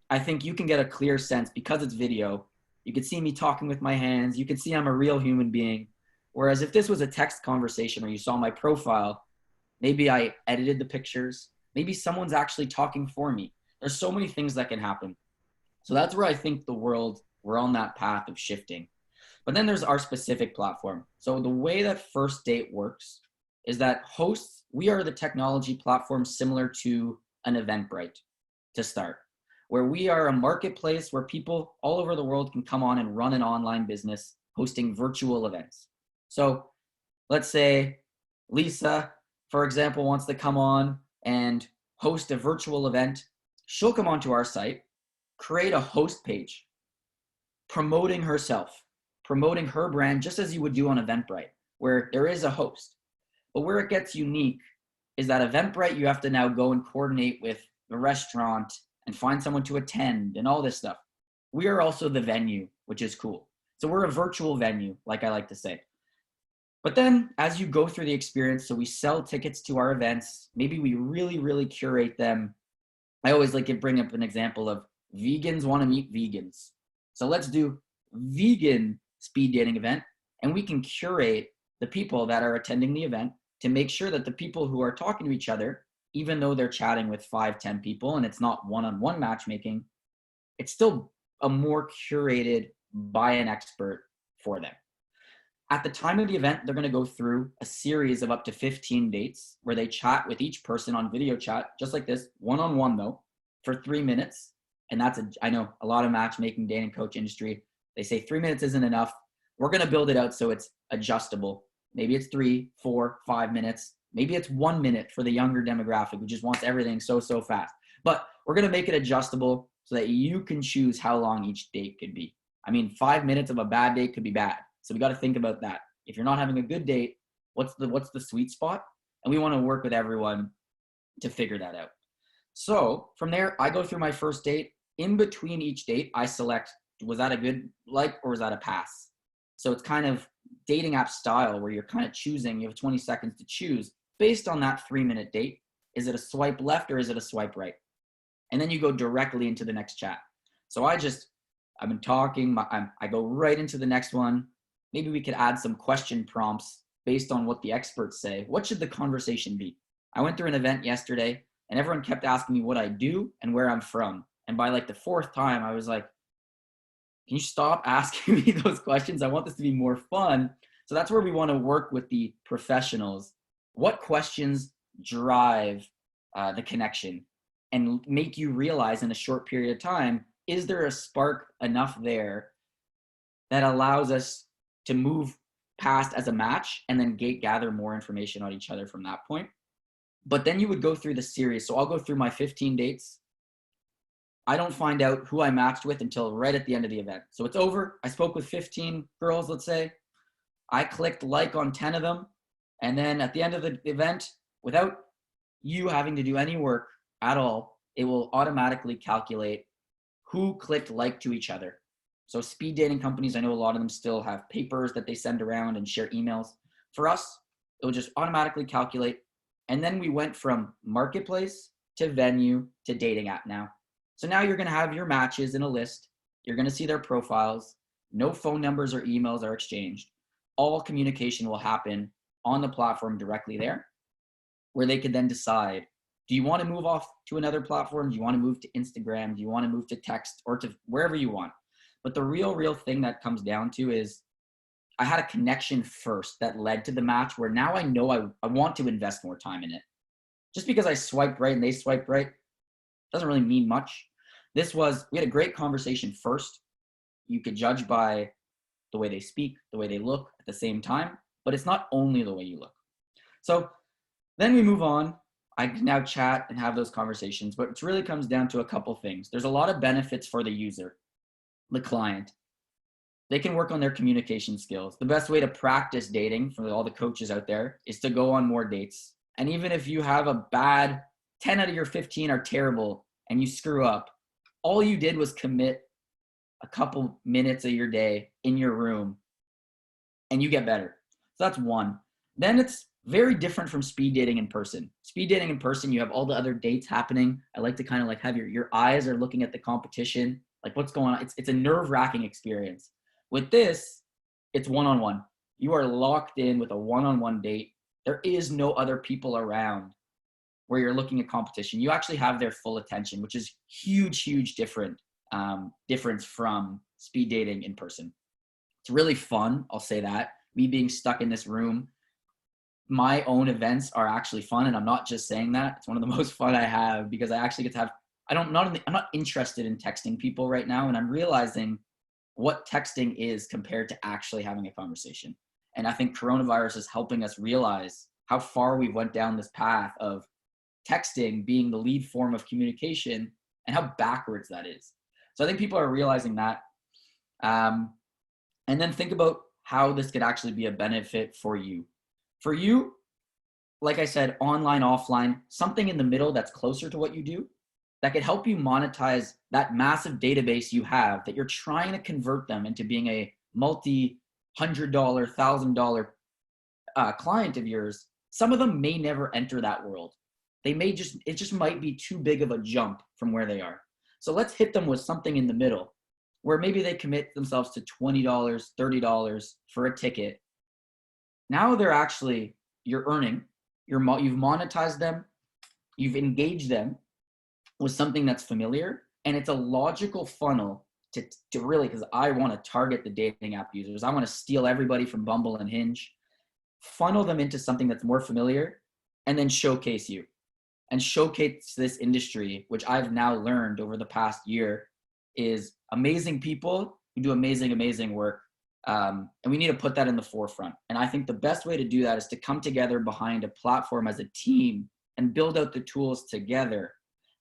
I think you can get a clear sense because it's video. You can see me talking with my hands. You can see I'm a real human being. Whereas if this was a text conversation or you saw my profile, maybe I edited the pictures. Maybe someone's actually talking for me. There's so many things that can happen. So that's where I think we're on that path of shifting. But then there's our specific platform. So the way that Firstdate works is that hosts, we are the technology platform similar to an Eventbrite to start, where we are a marketplace where people all over the world can come on and run an online business hosting virtual events. So let's say Lisa, for example, wants to come on and host a virtual event. She'll come onto our site, create a host page, promoting herself, promoting her brand, just as you would do on Eventbrite, where there is a host. But where it gets unique is that Eventbrite, you have to now go and coordinate with the restaurant and find someone to attend and all this stuff. We are also the venue, which is cool. So we're a virtual venue, like I like to say. But then as you go through the experience, so we sell tickets to our events, maybe we really curate them. I always like to bring up an example of vegans want to meet vegans. So let's do vegan speed dating event, and we can curate the people that are attending the event to make sure that the people who are talking to each other, even though they're chatting with 5-10 people and it's not one-on-one matchmaking, it's still a more curated by an expert for them. At the time of the event, they're going to go through a series of up to 15 dates where they chat with each person on video chat, just like this, one-on-one though, for 3 minutes. And I know a lot of matchmaking dating coach industry, they say 3 minutes isn't enough. We're going to build it out so it's adjustable. Maybe it's 3, 4, 5 minutes. Maybe it's 1 minute for the younger demographic who just wants everything so fast. But we're going to make it adjustable so that you can choose how long each date could be. I mean, 5 minutes of a bad date could be bad. So we got to think about that. If you're not having a good date, what's the sweet spot? And we want to work with everyone to figure that out. So from there, I go through my first date. In between each date, I select, was that a good like or was that a pass? So it's kind of dating app style where you're kind of choosing, you have 20 seconds to choose based on that 3-minute date. Is it a swipe left or is it a swipe right? And then you go directly into the next chat. So I've been talking, I go right into the next one. Maybe we could add some question prompts based on what the experts say. What should the conversation be? I went through an event yesterday and everyone kept asking me what I do and where I'm from. And by like the 4th time, I was like, can you stop asking me those questions? I want this to be more fun. So that's where we want to work with the professionals. What questions drive the connection and make you realize in a short period of time, is there a spark enough there that allows us to move past as a match and then gather more information on each other from that point? But then you would go through the series. So I'll go through my 15 dates. I don't find out who I matched with until right at the end of the event. So it's over. I spoke with 15 girls, let's say. I clicked like on 10 of them. And then at the end of the event, without you having to do any work at all, it will automatically calculate who clicked like to each other. So speed dating companies, I know a lot of them still have papers that they send around and share emails. For us, it will just automatically calculate. And then we went from marketplace to venue to dating app now. So now you're going to have your matches in a list. You're going to see their profiles. No phone numbers or emails are exchanged. All communication will happen on the platform directly there, where they could then decide, do you want to move off to another platform? Do you want to move to Instagram? Do you want to move to text or to wherever you want? But the real thing that comes down to is I had a connection first that led to the match where now I know I want to invest more time in it. Just because I swiped right and they swiped right doesn't really mean much. We had a great conversation first. You could judge by the way they speak, the way they look at the same time, but it's not only the way you look. So then we move on. I can now chat and have those conversations, but it really comes down to a couple things. There's a lot of benefits for the user, the client. They can work on their communication skills. The best way to practice dating for all the coaches out there is to go on more dates. And even if you have a bad 10 out of your 15 are terrible and you screw up, all you did was commit a couple minutes of your day in your room and you get better. So that's one. Then it's very different from speed dating in person. Speed dating in person, you have all the other dates happening. I like to kind of like have your eyes are looking at the competition, like what's going on. It's a nerve-wracking experience. With this, it's one-on-one. You are locked in with a one-on-one date. There is no other people around where you're looking at competition. You actually have their full attention, which is huge difference from speed dating in person. It's really fun, I'll say that. Me being stuck in this room, my own events are actually fun, and I'm not just saying that. It's one of the most fun I have because I actually get to have, I'm not interested in texting people right now, and I'm realizing what texting is compared to actually having a conversation. And I think coronavirus is helping us realize how far we went down this path of texting being the lead form of communication and how backwards that is. So I think people are realizing that. And then think about how this could actually be a benefit for you. For you, like I said, online, offline, something in the middle that's closer to what you do that could help you monetize that massive database you have that you're trying to convert them into being a multi-$100, $1,000 client of yours. Some of them may never enter that world. It just might be too big of a jump from where they are. So let's hit them with something in the middle where maybe they commit themselves to $20, $30 for a ticket. Now you're earning, you've monetized them, you've engaged them with something that's familiar, and it's a logical funnel to really, because I want to target the dating app users. I want to steal everybody from Bumble and Hinge, funnel them into something that's more familiar, and then showcase you. And showcase this industry, which I've now learned over the past year is amazing people who do amazing work. And we need to put that in the forefront. And I think the best way to do that is to come together behind a platform as a team and build out the tools together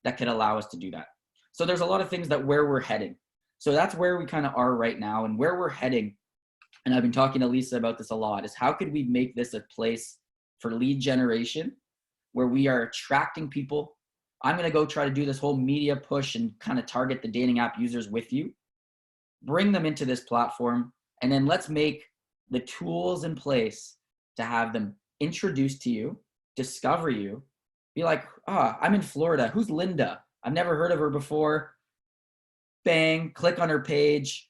that could allow us to do that. So there's a lot of things that where we're heading. So that's where we kind of are right now, and where we're heading. And I've been talking to Lisa about this a lot, is how could we make this a place for lead generation where we are attracting people. I'm going to go try to do this whole media push and kind of target the dating app users with you, bring them into this platform, and then let's make the tools in place to have them introduced to you, discover you, be like, I'm in Florida. Who's Linda? I've never heard of her before. Bang, click on her page,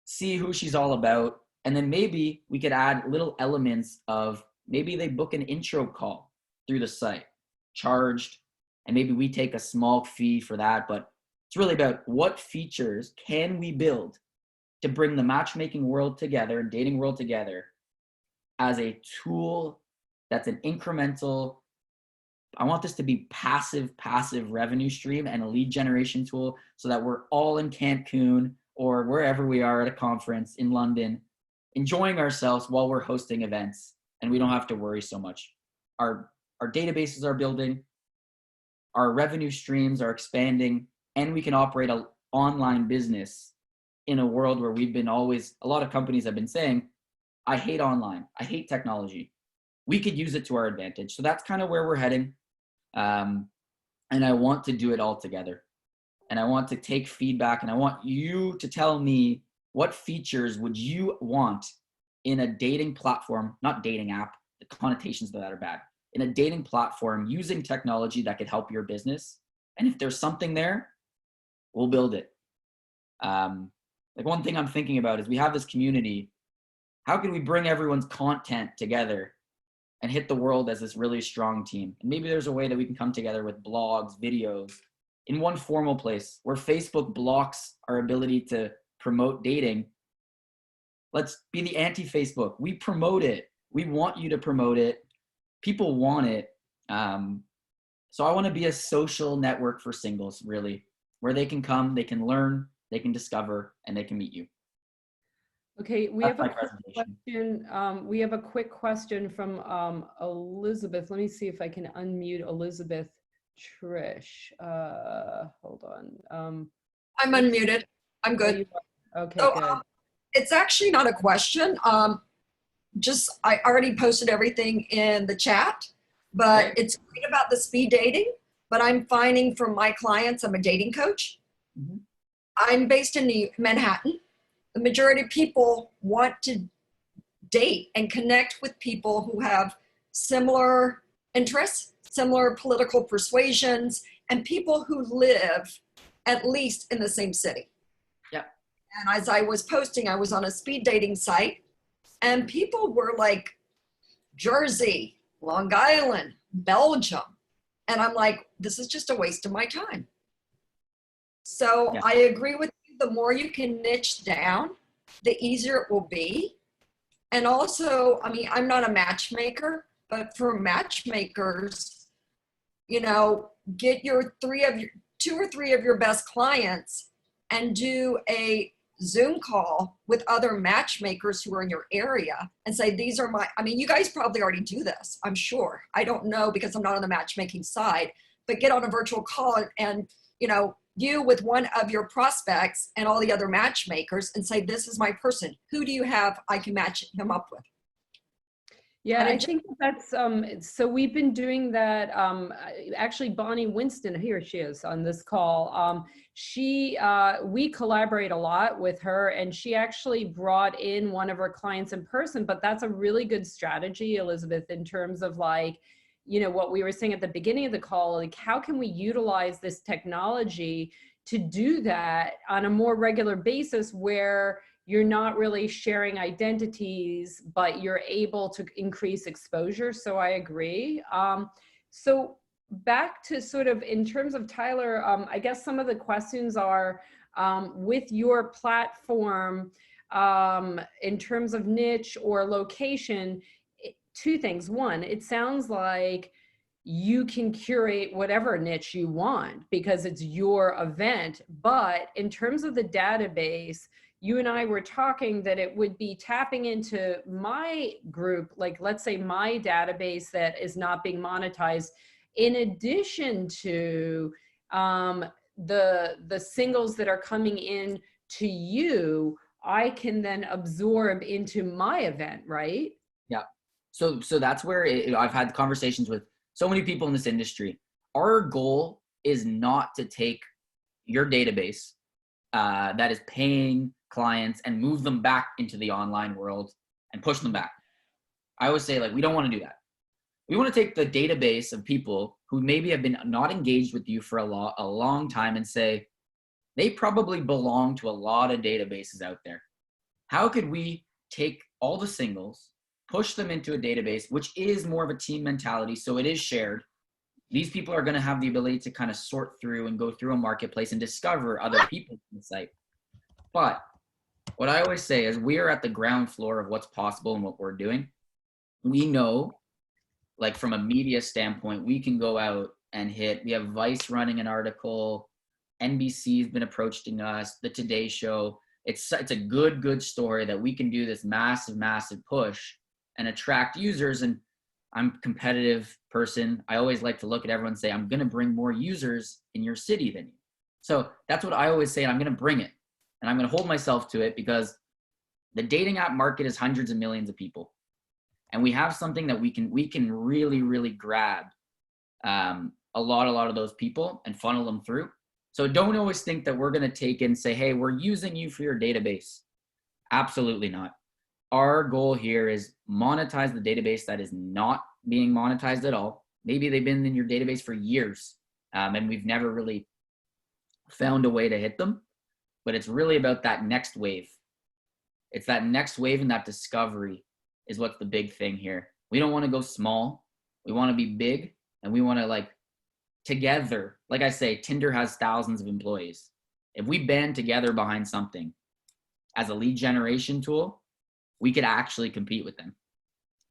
see who she's all about. And then maybe we could add little elements of, maybe they book an intro call through the site, charged, and maybe we take a small fee for that. But it's really about what features can we build to bring the matchmaking world together, dating world together, as a tool that's an incremental, I want this to be passive revenue stream and a lead generation tool, so that we're all in Cancun or wherever we are at a conference in London, enjoying ourselves while we're hosting events, and we don't have to worry so much. Our databases are building, our revenue streams are expanding, and we can operate an online business in a world where we've been always, a lot of companies have been saying, I hate online, I hate technology. We could use it to our advantage. So that's kind of where we're heading. And I want to do it all together. And I want to take feedback, and I want you to tell me, what features would you want in a dating platform, not dating app, the connotations of that are bad, in a dating platform using technology that could help your business. And if there's something there, we'll build it. Like one thing I'm thinking about is, we have this community. How can we bring everyone's content together and hit the world as this really strong team? And maybe there's a way that we can come together with blogs, videos, in one formal place where Facebook blocks our ability to promote dating. Let's be the anti-Facebook. We promote it. We want you to promote it. People want it. So I want to be a social network for singles, really, where they can come, they can learn, they can discover, and they can meet you.
Okay, we
That's
have a
my
quick
presentation.
question. We have a quick question from Elizabeth. Let me see if I can unmute Elizabeth Trish. Hold on.
I'm unmuted. I'm
There
good.
you are. Okay,
So,
good.
it's actually not a question. I already posted everything in the chat, but
Okay.
it's great about the speed dating. But I'm finding from my clients, I'm a dating coach.
Mhm.
I'm based in Manhattan. The majority of people want to date and connect with people who have similar interests, similar political persuasions, and people who live at least in the same city.
Yep.
And as I was posting, I was on a speed dating site, and people were like Jersey, Long Island, Belgium. And I'm like, this is just a waste of my time. So
Yeah.
I agree with you. The more you can niche down, the easier it will be. And also, I mean, I'm not a matchmaker, but for matchmakers, you know, get two or three of your best clients and do a Zoom call with other matchmakers who are in your area and say, these are I mean, you guys probably already do this, I'm sure. I don't know because I'm not on the matchmaking side, but get on a virtual call and you know, you with one of your prospects and all the other matchmakers and say, this is my person. Who do you have I can match him up with?
Yeah,
And
I think that's, so we've been doing that, actually Bonnie Winston, here she is on this call. We collaborate a lot with her, and she actually brought in one of her clients in person, but that's a really good strategy, Elizabeth, in terms of like, you know, what we were saying at the beginning of the call, like how can we utilize this technology to do that on a more regular basis where you're not really sharing identities, but you're able to increase exposure. So I agree. So back to sort of in terms of Tyler, I guess some of the questions are with your platform in terms of niche or location, two things. One, it sounds like you can curate whatever niche you want because it's your event. But in terms of the database, you and I were talking that it would be tapping into my group, like let's say my database that is not being monetized, in addition to the singles that are coming in to you, I can then absorb into my event, right?
Yeah. So that's where I've had conversations with so many people in this industry. Our goal is not to take your database that is paying clients and move them back into the online world and push them back. I always say, like, we don't want to do that. We want to take the database of people who maybe have been not engaged with you for a long time and say, they probably belong to a lot of databases out there. How could we take all the singles, push them into a database, which is more of a team mentality, so it is shared. These people are going to have the ability to kind of sort through and go through a marketplace and discover other people on the site. But what I always say is we are at the ground floor of what's possible and what we're doing. We know, like from a media standpoint, we can go out and hit. We have Vice running an article. NBC's been approaching us, the Today Show. It's a good story that we can do this massive push and attract users. And I'm a competitive person. I always like to look at everyone and say, I'm going to bring more users in your city than you. So that's what I always say. I'm going to bring it, and I'm going to hold myself to it, because the dating app market is hundreds of millions of people. And we have something that we can really grab a lot of those people and funnel them through. So don't always think that we're going to take and say, hey, we're using you for your database. Absolutely not. Our goal here is monetize the database that is not being monetized at all. Maybe they've been in your database for years, and we've never really found a way to hit them. But it's really about that next wave. It's that next wave, and that discovery is what's the big thing here. We don't want to go small. We want to be big, and we want to, like, together, like I say, Tinder has thousands of employees. If we band together behind something as a lead generation tool, we could actually compete with them.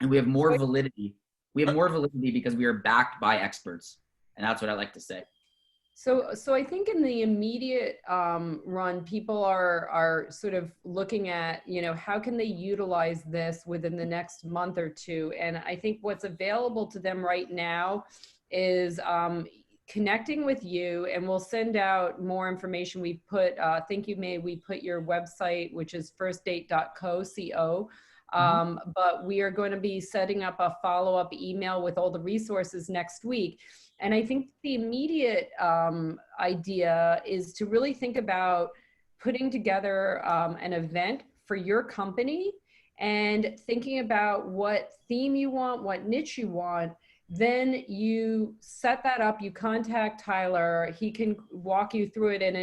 And we have more validity. We have more validity because we are backed by experts. And that's what I like to say.
So I think in the immediate run, people are sort of looking at, you know, how can they utilize this within the next month or two? And I think what's available to them right now is connecting with you, and we'll send out more information. We put, we put your website, which is firstdate.co. But we are going to be setting up a follow-up email with all the resources next week. And I think the immediate idea is to really think about putting together an event for your company and thinking about what theme you want, what niche you want. Then you set that up, you contact Tyler, he can walk you through it. And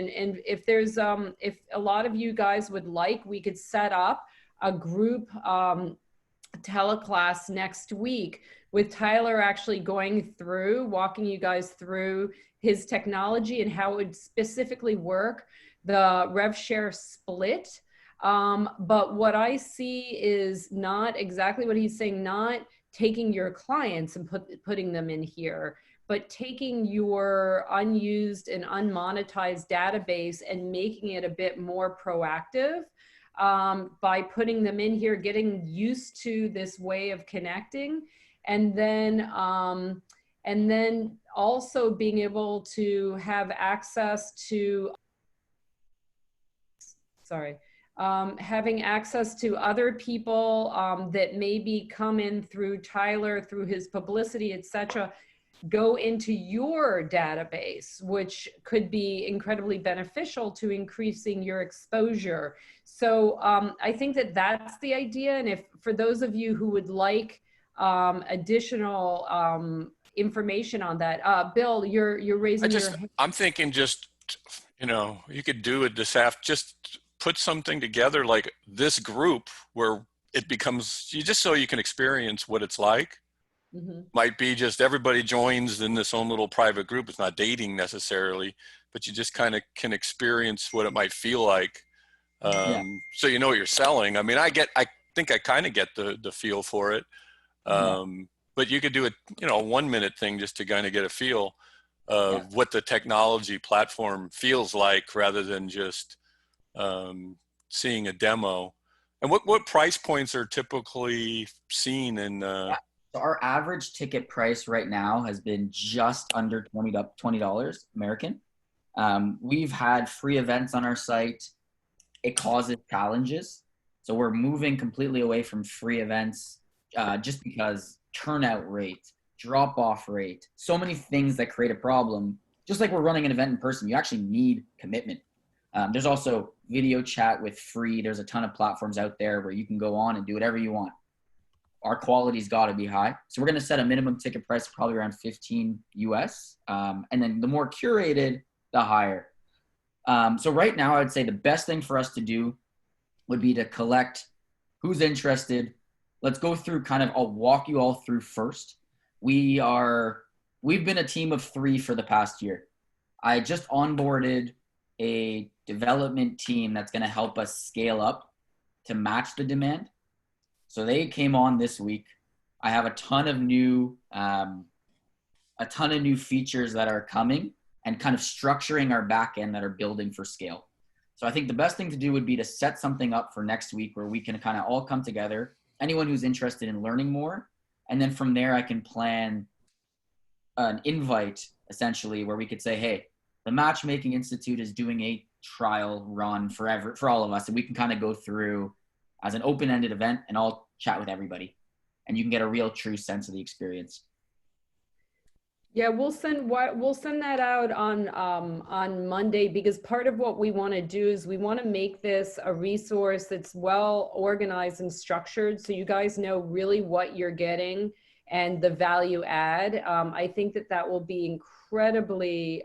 if there's, if a lot of you guys would like, we could set up a group teleclass next week with Tyler actually going through, walking you guys through his technology and how it would specifically work, the rev share split. But what I see is not exactly what he's saying, not taking your clients and putting them in here, but taking your unused and unmonetized database and making it a bit more proactive by putting them in here, getting used to this way of connecting, and then also being able to have access to, having access to other people that maybe come in through Tyler, through his publicity, etc., go into your database, which could be incredibly beneficial to increasing your exposure. So I think that that's the idea. And if for those of you who would like additional information on that, Bill, you're raising your hand.
I'm thinking just, you know, you could do it this after, just put something together like this group where it becomes, just so you can experience what it's like. Might be just everybody joins in this own little private group. It's not dating necessarily, but you just kind of can experience what it might feel like. So you know what you're selling. I mean, I think I kind of get the feel for it. But you could do a, you know, 1 minute thing just to kind of get a feel of what the technology platform feels like, rather than just seeing a demo. And what price points are typically seen in?
So our average ticket price right now has been just under $20 American. We've had free events on our site. It causes challenges. So we're moving completely away from free events just because turnout rate, drop-off rate, so many things that create a problem. Just like we're running an event in person, you actually need commitment. There's also video chat with free. There's a ton of platforms out there where you can go on and do whatever you want. Our quality's got to be high. So we're going to set a minimum ticket price probably around 15 US. And then the more curated, the higher. So right now, I'd say the best thing for us to do would be to collect who's interested. Let's go through I'll walk you all through first. We've been a team of 3 for the past year. I just onboarded a development team that's going to help us scale up to match the demand. So they came on this week. I have a ton of new features that are coming and kind of structuring our back end that are building for scale. So I think the best thing to do would be to set something up for next week where we can kind of all come together, anyone who's interested in learning more. And then from there, I can plan an invite essentially where we could say, hey, the Matchmaking Institute is doing a trial run for all of us. And we can kind of go through as an open-ended event and I'll chat with everybody. And you can get a real true sense of the experience.
Yeah, we'll send that out on Monday, because part of what we want to do is we want to make this a resource that's well organized and structured, so you guys know really what you're getting and the value add. I think that will be incredibly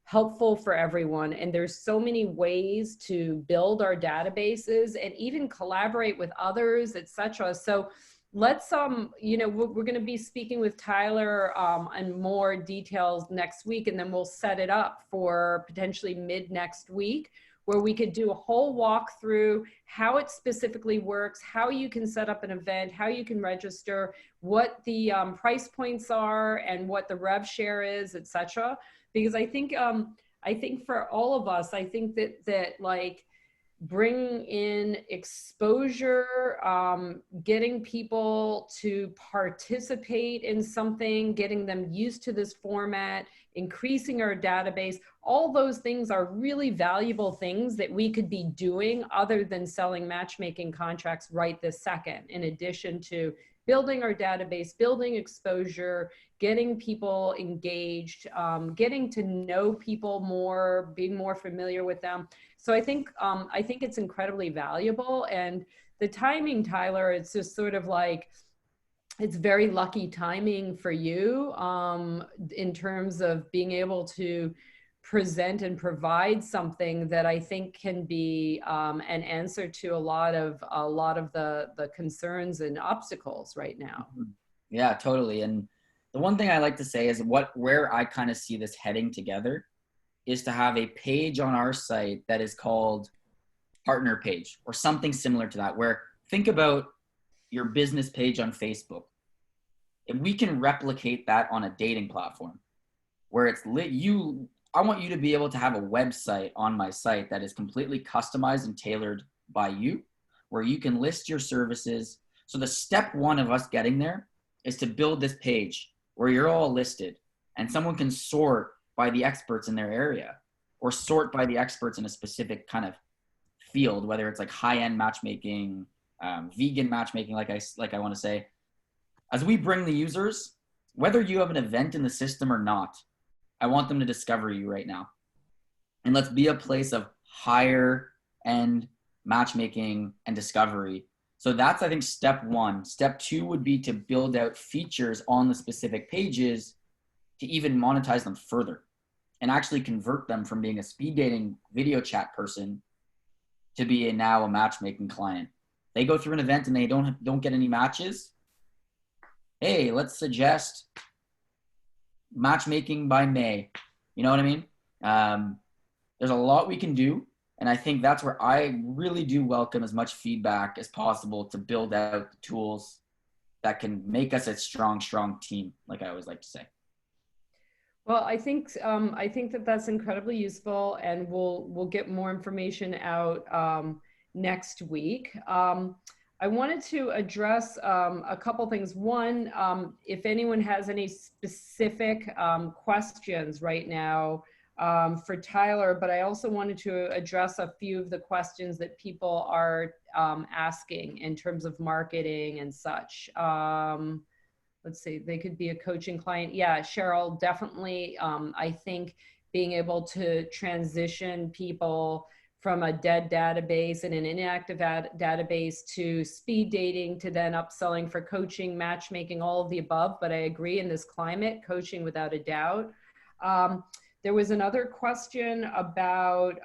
helpful for everyone. And there's so many ways to build our databases and even collaborate with others, etc. So let's, we're going to be speaking with Tyler on more details next week, and then we'll set it up for potentially mid next week, where we could do a whole walkthrough, how it specifically works, how you can set up an event, how you can register, what the price points are, and what the rev share is, etc. Because I think for all of us, I think that like, bring in exposure, getting people to participate in something, getting them used to this format, increasing our database, all those things are really valuable things that we could be doing other than selling matchmaking contracts right this second, in addition to building our database, building exposure, getting people engaged, getting to know people more, being more familiar with them. So I think it's incredibly valuable. And the timing, Tyler, it's just sort of like, it's very lucky timing for you in terms of being able to present and provide something that I think can be an answer to a lot of the concerns and obstacles right now.
Yeah, totally. And the one thing I like to say is where I kind of see this heading together is to have a page on our site that is called partner page or something similar to that, where think about your business page on Facebook. If we can replicate that on a dating platform where it's I want you to be able to have a website on my site that is completely customized and tailored by you, where you can list your services. So the step one of us getting there is to build this page where you're all listed and someone can sort by the experts in their area or sort by the experts in a specific kind of field, whether it's like high-end matchmaking, vegan matchmaking, like I want to say. As we bring the users, whether you have an event in the system or not, I want them to discover you right now. And let's be a place of higher end matchmaking and discovery. So that's, I think, step one. Step two would be to build out features on the specific pages to even monetize them further and actually convert them from being a speed dating video chat person to be now a matchmaking client. They go through an event and they don't get any matches. Hey, let's suggest matchmaking by May. You know what I mean? There's a lot we can do. And I think that's where I really do welcome as much feedback as possible to build out the tools that can make us a strong, strong team, like I always like to say.
Well, I think that's incredibly useful, and we'll get more information out next week. I wanted to address a couple things. One, if anyone has any specific questions right now for Tyler, but I also wanted to address a few of the questions that people are asking in terms of marketing and such. Let's see, they could be a coaching client. Yeah, Cheryl, definitely. I think being able to transition people from a dead database and an inactive database to speed dating to then upselling for coaching, matchmaking, all of the above. But I agree, in this climate, coaching without a doubt. There was another question about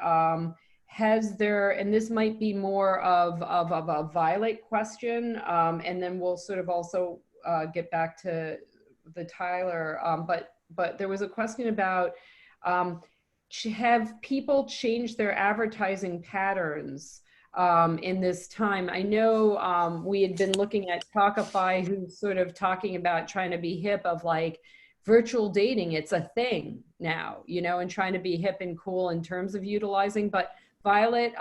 has there, and this might be more of a Violet question, and then we'll sort of also get back to the Tyler, but there was a question about have people changed their advertising patterns in this time? I know we had been looking at Talkify, who's sort of talking about trying to be hip of like virtual dating. It's a thing now, you know, and trying to be hip and cool in terms of utilizing. But Violet,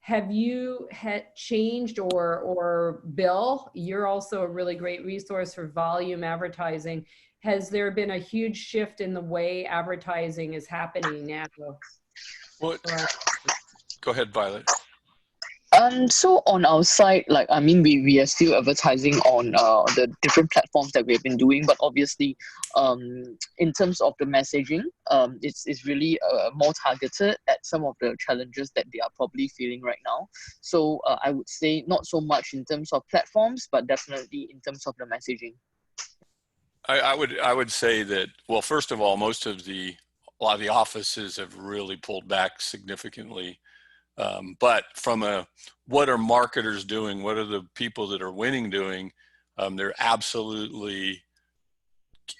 have you changed, or Bill, you're also a really great resource for volume advertising. Has there been a huge shift in the way advertising is happening now?
Well, go ahead, Violet.
So on our side, like, I mean, we are still advertising on the different platforms that we have been doing, but obviously, in terms of the messaging, it's really more targeted at some of the challenges that they are probably feeling right now. So I would say not so much in terms of platforms, but definitely in terms of the messaging.
I would say that, well, first of all, a lot of the offices have really pulled back significantly. But from what are marketers doing? What are the people that are winning doing? They're absolutely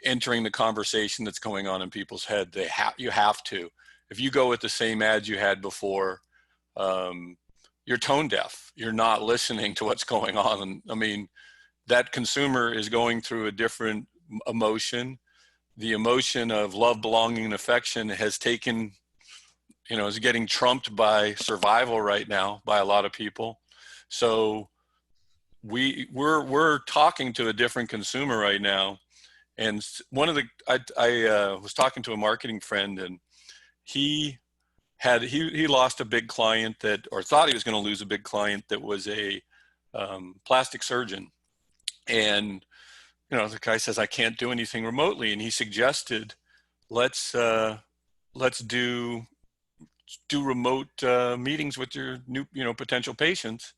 entering the conversation that's going on in people's head. You have to. If you go with the same ads you had before, you're tone deaf. You're not listening to what's going on. And I mean, that consumer is going through a different emotion. The emotion of love, belonging, and affection has taken, you know, is getting trumped by survival right now by a lot of people. So we're talking to a different consumer right now. And one of the, I was talking to a marketing friend, and he lost a big client that, or thought he was going to lose a big client that was a plastic surgeon. And, you know, the guy says, I can't do anything remotely. And he suggested, let's do remote meetings with your new, you know, potential patients.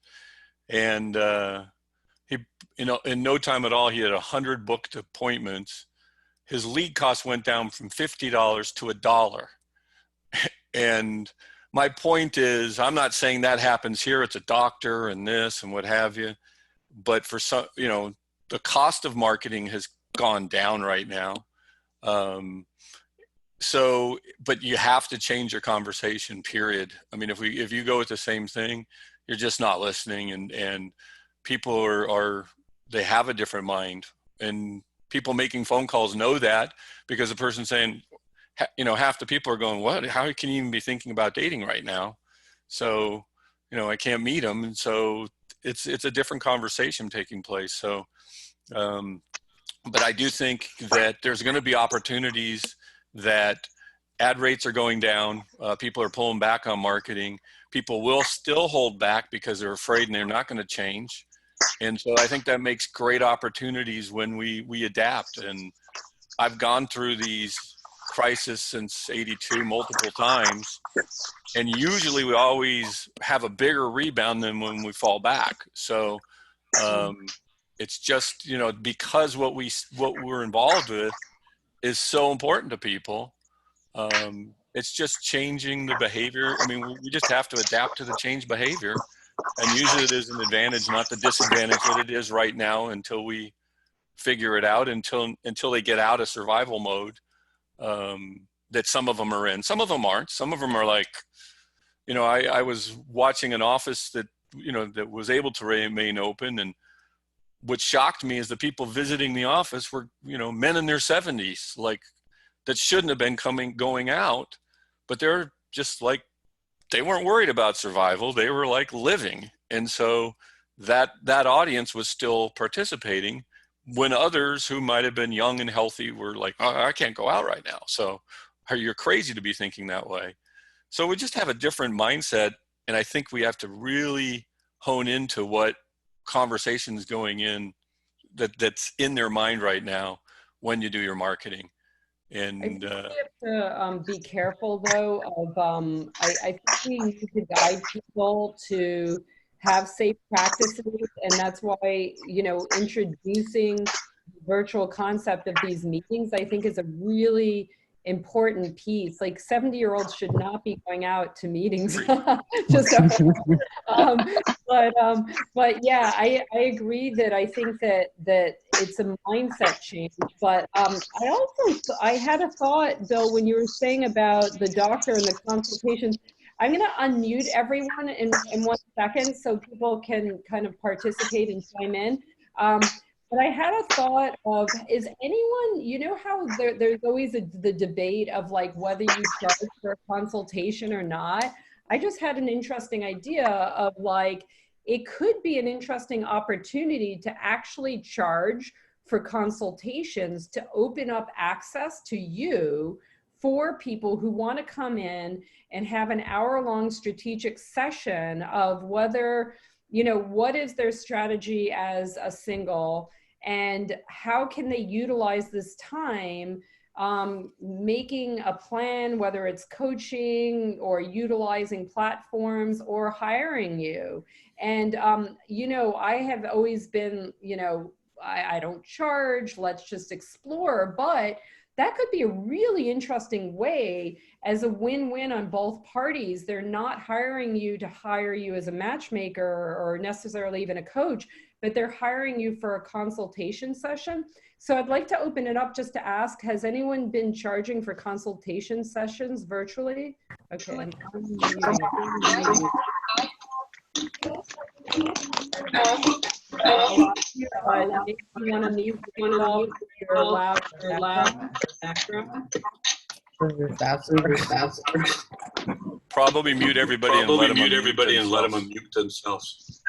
And he, you know, in no time at all, he had 100 booked appointments. His lead cost went down from $50 to $1. And my point is, I'm not saying that happens here. It's a doctor and this and what have you. But for some, you know, the cost of marketing has gone down right now. So, but you have to change your conversation, period. I mean, if you go with the same thing, you're just not listening, and people they have a different mind, and people making phone calls know that, because the person saying, you know, half the people are going, what, how can you even be thinking about dating right now? So, you know, I can't meet them. And so it's a different conversation taking place. So, but I do think that there's going to be opportunities that ad rates are going down. People are pulling back on marketing. People will still hold back because they're afraid and they're not going to change. And so I think that makes great opportunities when we adapt. And I've gone through these crises since '82 multiple times. And usually we always have a bigger rebound than when we fall back. So it's just, you know, because what we're involved with is so important to people. It's just changing the behavior. I mean, we just have to adapt to the changed behavior and use it as an advantage, not the disadvantage that it is right now, until we figure it out, until they get out of survival mode, that some of them are in. Some of them aren't. Some of them are like, you know, I was watching an office that, you know, that was able to remain open, and what shocked me is the people visiting the office were, you know, men in their 70s, like, that shouldn't have been going out, but they're just like they weren't worried about survival. They were like living. And so that audience was still participating when others who might have been young and healthy were like, oh, I can't go out right now. So you're crazy to be thinking that way. So we just have a different mindset. And I think we have to really hone into what conversations going in that's in their mind right now when you do your marketing. And
I think we have to be careful though of, I think we need to guide people to have safe practices. And that's why, you know, introducing the virtual concept of these meetings, I think is a really important piece. Like 70-year-olds should not be going out to meetings. Just but yeah, I agree that I think that it's a mindset change. But I had a thought, Bill, when you were saying about the doctor and the consultation. I'm going to unmute everyone in 1 second so people can kind of participate and chime in. But I had a thought of, is anyone, you know how there's always the debate of like whether you charge for a consultation or not? I just had an interesting idea of like, it could be an interesting opportunity to actually charge for consultations to open up access to you for people who want to come in and have an hour-long strategic session of whether, you know, what is their strategy as a single and how can they utilize this time making a plan, whether it's coaching or utilizing platforms or hiring you. And, you know, I have always been, you know, I don't charge, let's just explore, but that could be a really interesting way as a win-win on both parties. They're not hiring you to hire you as a matchmaker or necessarily even a coach, but they're hiring you for a consultation session. So I'd like to open it up just to ask, has anyone been charging for consultation sessions virtually? Okay. You want to mute yourself, you're loud background.
probably mute everybody and let them unmute themselves.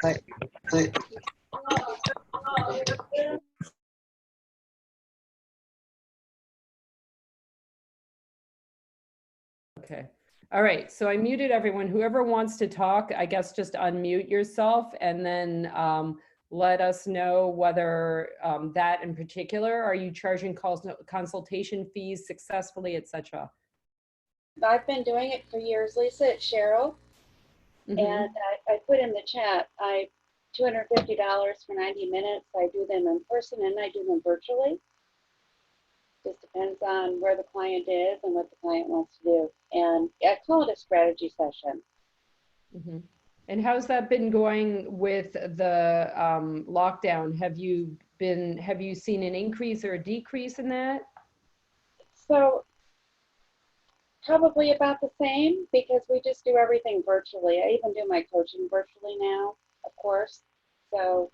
Okay. All right. So I muted everyone. Whoever wants to talk, I guess just unmute yourself and then let us know whether that in particular, are you charging consultation fees successfully, etc.?
I've been doing it for years, Lisa. It's Cheryl.
Mm-hmm.
And I put in the chat, $250 for 90 minutes. I do them in person and I do them virtually. Just depends on where the client is and what the client wants to do. And I call it a strategy session.
Mm-hmm. And how's that been going with the lockdown? Have you seen an increase or a decrease in that?
So probably about the same because we just do everything virtually. I even do my coaching virtually now, of course. So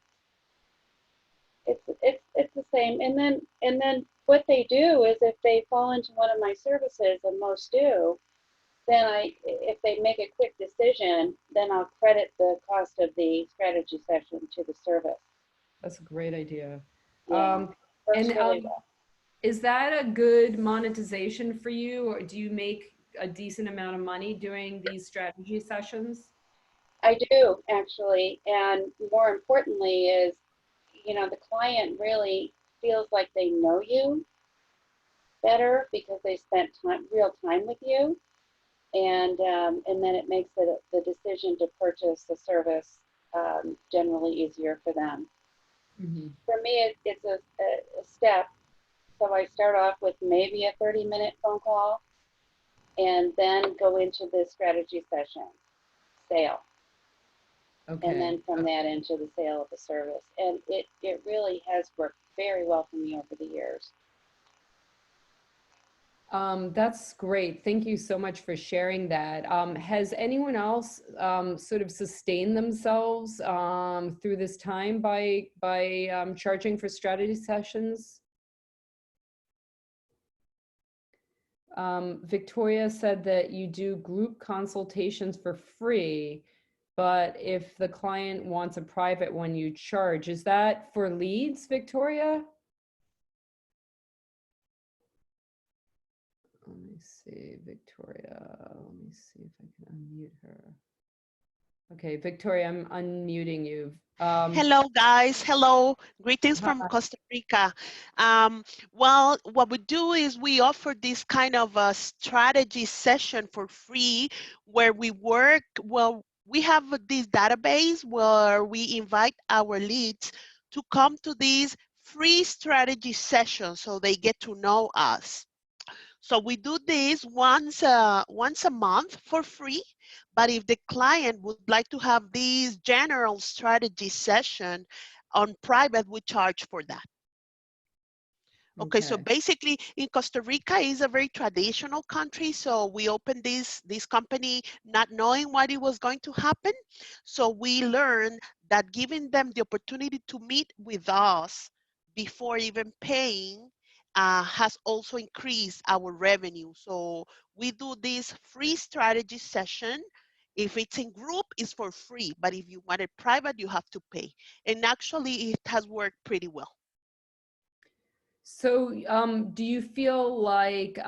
it's the same. And then what they do is if they fall into one of my services, and most do, then if they make a quick decision, then I'll credit the cost of the strategy session to the service.
That's a great idea.
Yeah,
is that a good monetization for you, or do you make a decent amount of money doing these strategy sessions?
I do, actually. And more importantly is, you know, the client really feels like they know you better because they spent real time with you. And then it makes the decision to purchase the service generally easier for them.
Mm-hmm.
For me, it's a step. So I start off with maybe a 30-minute phone call and then go into the strategy session, sale.
Okay.
And then from that into the sale of the service. And it really has worked very well for me over the years.
That's great. Thank you so much for sharing that. Has anyone else sort of sustained themselves through this time by charging for strategy sessions? Victoria said that you do group consultations for free, but if the client wants a private one, you charge. Is that for leads, Victoria? Let me see, Victoria. Let me see if I can unmute her. Okay, Victoria, I'm unmuting you.
Hello, guys. Hello. Greetings
Hi.
from Costa Rica. Well, what we do is we offer this kind of a strategy session for free where we work. Well, we have this database where we invite our leads to come to these free strategy sessions so they get to know us. So we do this once a month for free. But if the client would like to have this general strategy session on private, we charge for that. Okay, so basically in Costa Rica is a very traditional country. So we opened this company not knowing what it was going to happen. So we learned that giving them the opportunity to meet with us before even paying has also increased our revenue. So we do this free strategy session. If it's in group, it's for free. But if you want it private, you have to pay. And actually, it has worked pretty well.
So do you feel like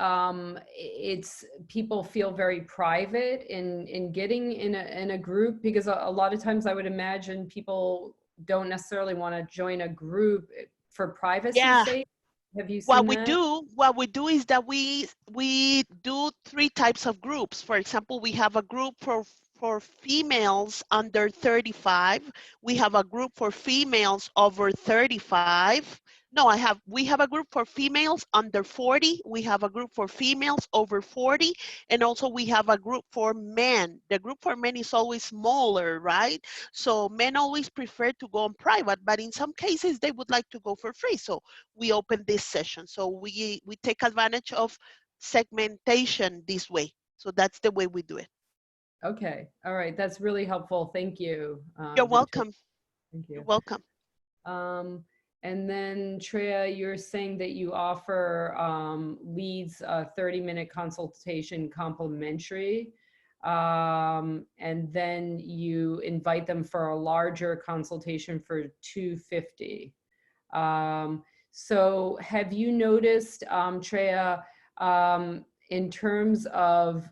people feel very private in getting in a group? Because a lot of times I would imagine people don't necessarily want to join a group for privacy's sake. Have you seen that?
What we do is that we do 3 types of groups. For example, we have a group for females under 35. We have a group for females over 35. No, we have a group for females under 40. We have a group for females over 40. And also we have a group for men. The group for men is always smaller, right? So men always prefer to go on private, but in some cases they would like to go for free. So we open this session. So we take advantage of segmentation this way. So that's the way we do it.
Okay. All right. That's really helpful. Thank you.
You're welcome.
Thank you.
You're welcome.
And then Treya, you're saying that you offer leads a 30-minute consultation complimentary. And then you invite them for a larger consultation for $250. So have you noticed, Treya, in terms of,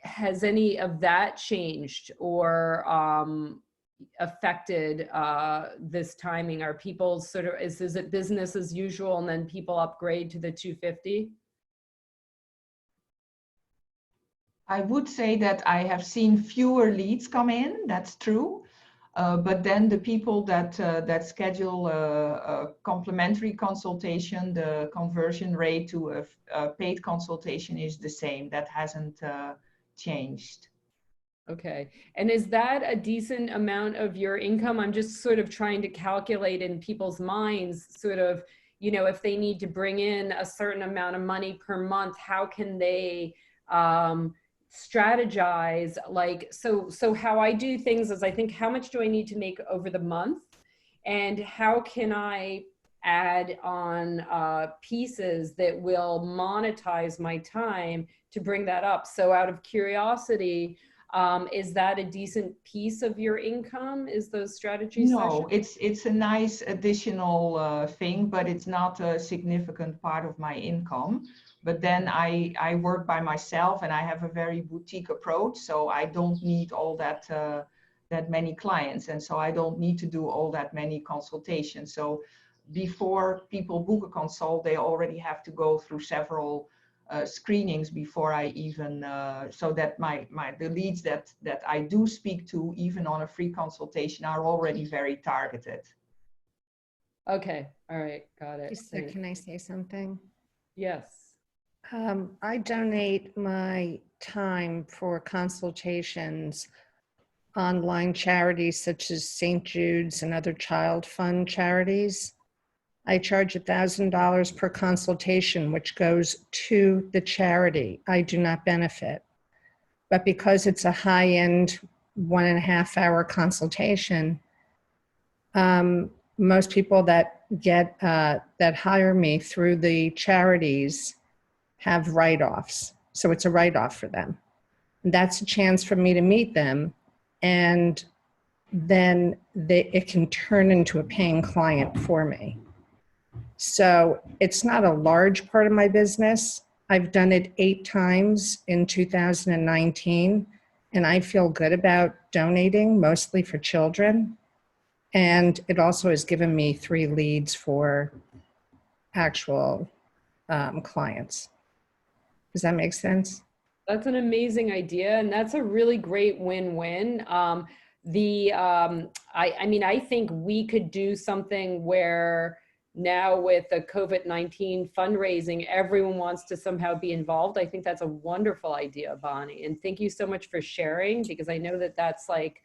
has any of that changed or affected this timing? Are people sort of, is it business as usual and then people upgrade to the 250?
I would say that I have seen fewer leads come in, that's true. But then the people that schedule a complimentary consultation, the conversion rate to a paid consultation is the same. That hasn't changed.
Okay. And is that a decent amount of your income? I'm just sort of trying to calculate in people's minds, sort of, you know, if they need to bring in a certain amount of money per month, how can they strategize? Like, so how I do things is I think, how much do I need to make over the month? And how can I add on pieces that will monetize my time to bring that up? So out of curiosity, is that a decent piece of your income? Is those strategy
No,
sessions?
it's a nice additional thing, but it's not a significant part of my income. But then I work by myself and I have a very boutique approach, so I don't need all that that many clients, and so I don't need to do all that many consultations. So before people book a consult, they already have to go through several screenings before I even, so that the leads that I do speak to, even on a free consultation, are already very targeted.
Okay, all right, got it.
Lisa, can I say something?
Yes.
I donate my time for consultations online charities such as St. Jude's and other child fund charities. I charge $1,000 per consultation, which goes to the charity. I do not benefit. But because it's a high-end 1.5 hour consultation, most people that get that hire me through the charities have write-offs. So it's a write-off for them. And that's a chance for me to meet them. And then it can turn into a paying client for me. So it's not a large part of my business. I've done it 8 times in 2019, and I feel good about donating, mostly for children. And it also has given me 3 leads for actual clients. Does that make sense?
That's an amazing idea, and that's a really great win-win. I mean, I think we could do something where now with the COVID-19 fundraising, everyone wants to somehow be involved. I think that's a wonderful idea, Bonnie. And thank you so much for sharing, because I know that that's like,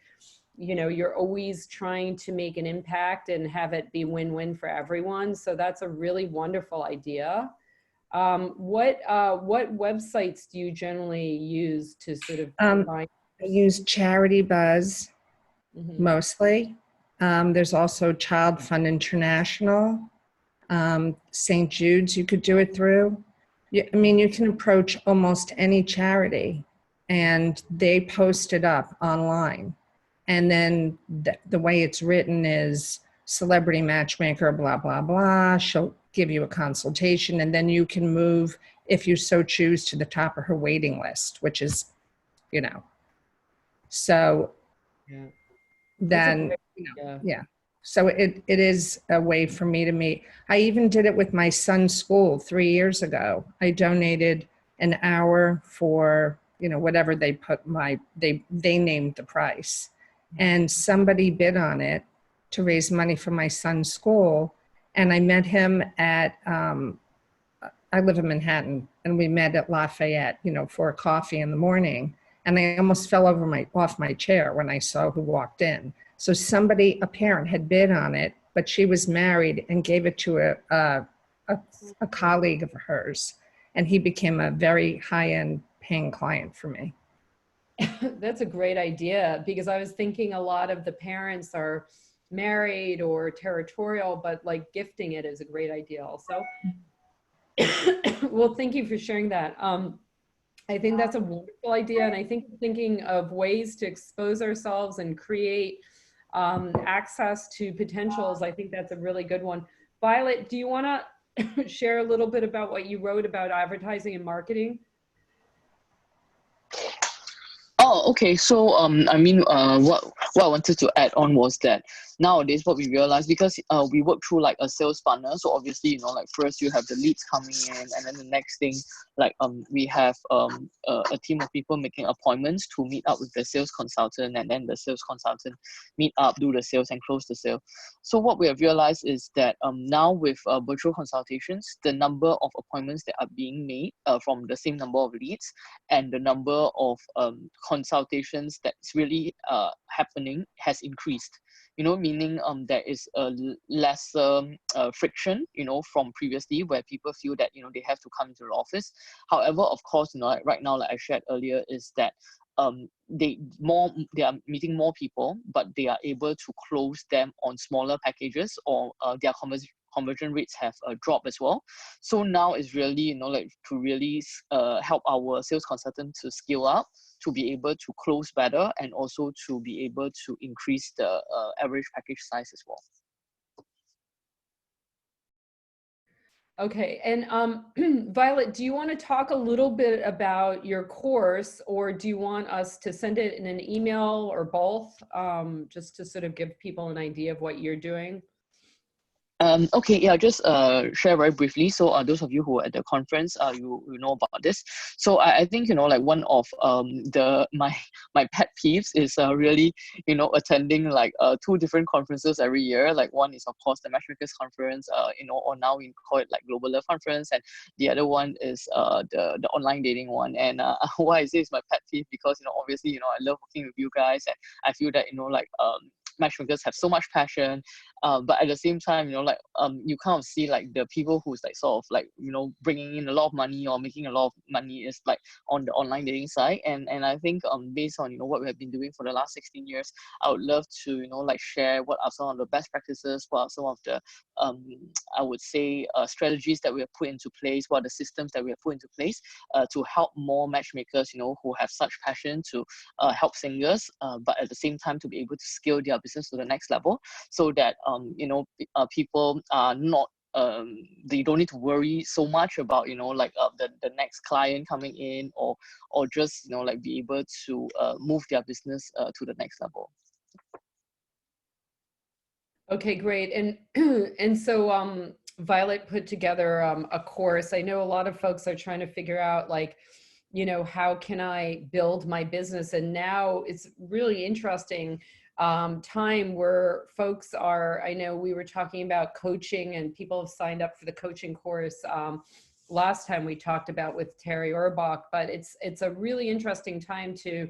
you know, you're always trying to make an impact and have it be win-win for everyone. So that's a really wonderful idea. What websites do you generally use to sort of combine?
I use Charity Buzz mostly. There's also Child Fund International, St. Jude's you could do it through. I mean, you can approach almost any charity and they post it up online. And then the way it's written is celebrity matchmaker, blah, blah, blah. She'll give you a consultation, and then you can move, if you so choose, to the top of her waiting list, which is, you know, so
Yeah.
then, you know, yeah. So it is a way for me to meet. I even did it with my son's school 3 years ago. I donated an hour for, you know, whatever they put they named the price. And somebody bid on it to raise money for my son's school. And I met him at, I live in Manhattan, and we met at Lafayette, you know, for a coffee in the morning. And I almost fell off my chair when I saw who walked in. So somebody, a parent, had bid on it, but she was married and gave it to a colleague of hers. And he became a very high-end paying client for me.
That's a great idea, because I was thinking a lot of the parents are married or territorial, but like gifting it is a great idea also. Well, thank you for sharing that. I think that's a wonderful idea. And I think thinking of ways to expose ourselves and create access to potentials, I think that's a really good one. Violet, do you want to share a little bit about what you wrote about advertising and marketing?
Oh, okay. So, I mean, what I wanted to add on was that nowadays what we realize, because we work through like a sales funnel. So obviously, you know, like first you have the leads coming in, and then the next thing, like we have a team of people making appointments to meet up with the sales consultant, and then the sales consultant meet up, do the sales, and close the sale. So what we have realized is that now with virtual consultations, the number of appointments that are being made from the same number of leads, and the number of consultations that's really happening has increased. You know, meaning there is a lesser friction, you know, from previously where people feel that, you know, they have to come into the office. However, of course, you know, like right now, like I shared earlier, is that they are meeting more people, but they are able to close them on smaller packages, or their conversion rates have dropped as well. So now is really, you know, like to really help our sales consultant to scale up, to be able to close better, and also to be able to increase the average package size as well.
Okay, and Violet, do you want to talk a little bit about your course, or do you want us to send it in an email, or both, just to sort of give people an idea of what you're doing?
Okay, yeah, just share very briefly. So those of you who are at the conference, you know about this. So I think, you know, like one of my pet peeves is really, you know, attending like 2 different conferences every year. Like one is of course the Matchmakers conference, you know, or now we call it like Global Love Conference, and the other one is the online dating one. And why I say it's my pet peeve, because, you know, obviously, you know, I love working with you guys, and I feel that, you know, like matchmakers have so much passion, But at the same time, like you kind of see like the people who's like sort of like bringing in a lot of money or making a lot of money is like on the online dating side. And I think based on what we have been doing for the last 16 years, I would love to like share what are some of the best practices, what are some of the I would say strategies that we have put into place, what are the systems that we have put into place to help more matchmakers who have such passion to help singles, but at the same time to be able to scale their business to the next level, so that people are not they don't need to worry so much about the next client coming in, or just like be able to move their business to the next level.
Okay, great. And so Violet put together a course. I know a lot of folks are trying to figure out like, how can I build my business? And now it's really interesting time where folks are, I know we were talking about coaching and people have signed up for the coaching course last time we talked about with Terry Orbach, but it's a really interesting time to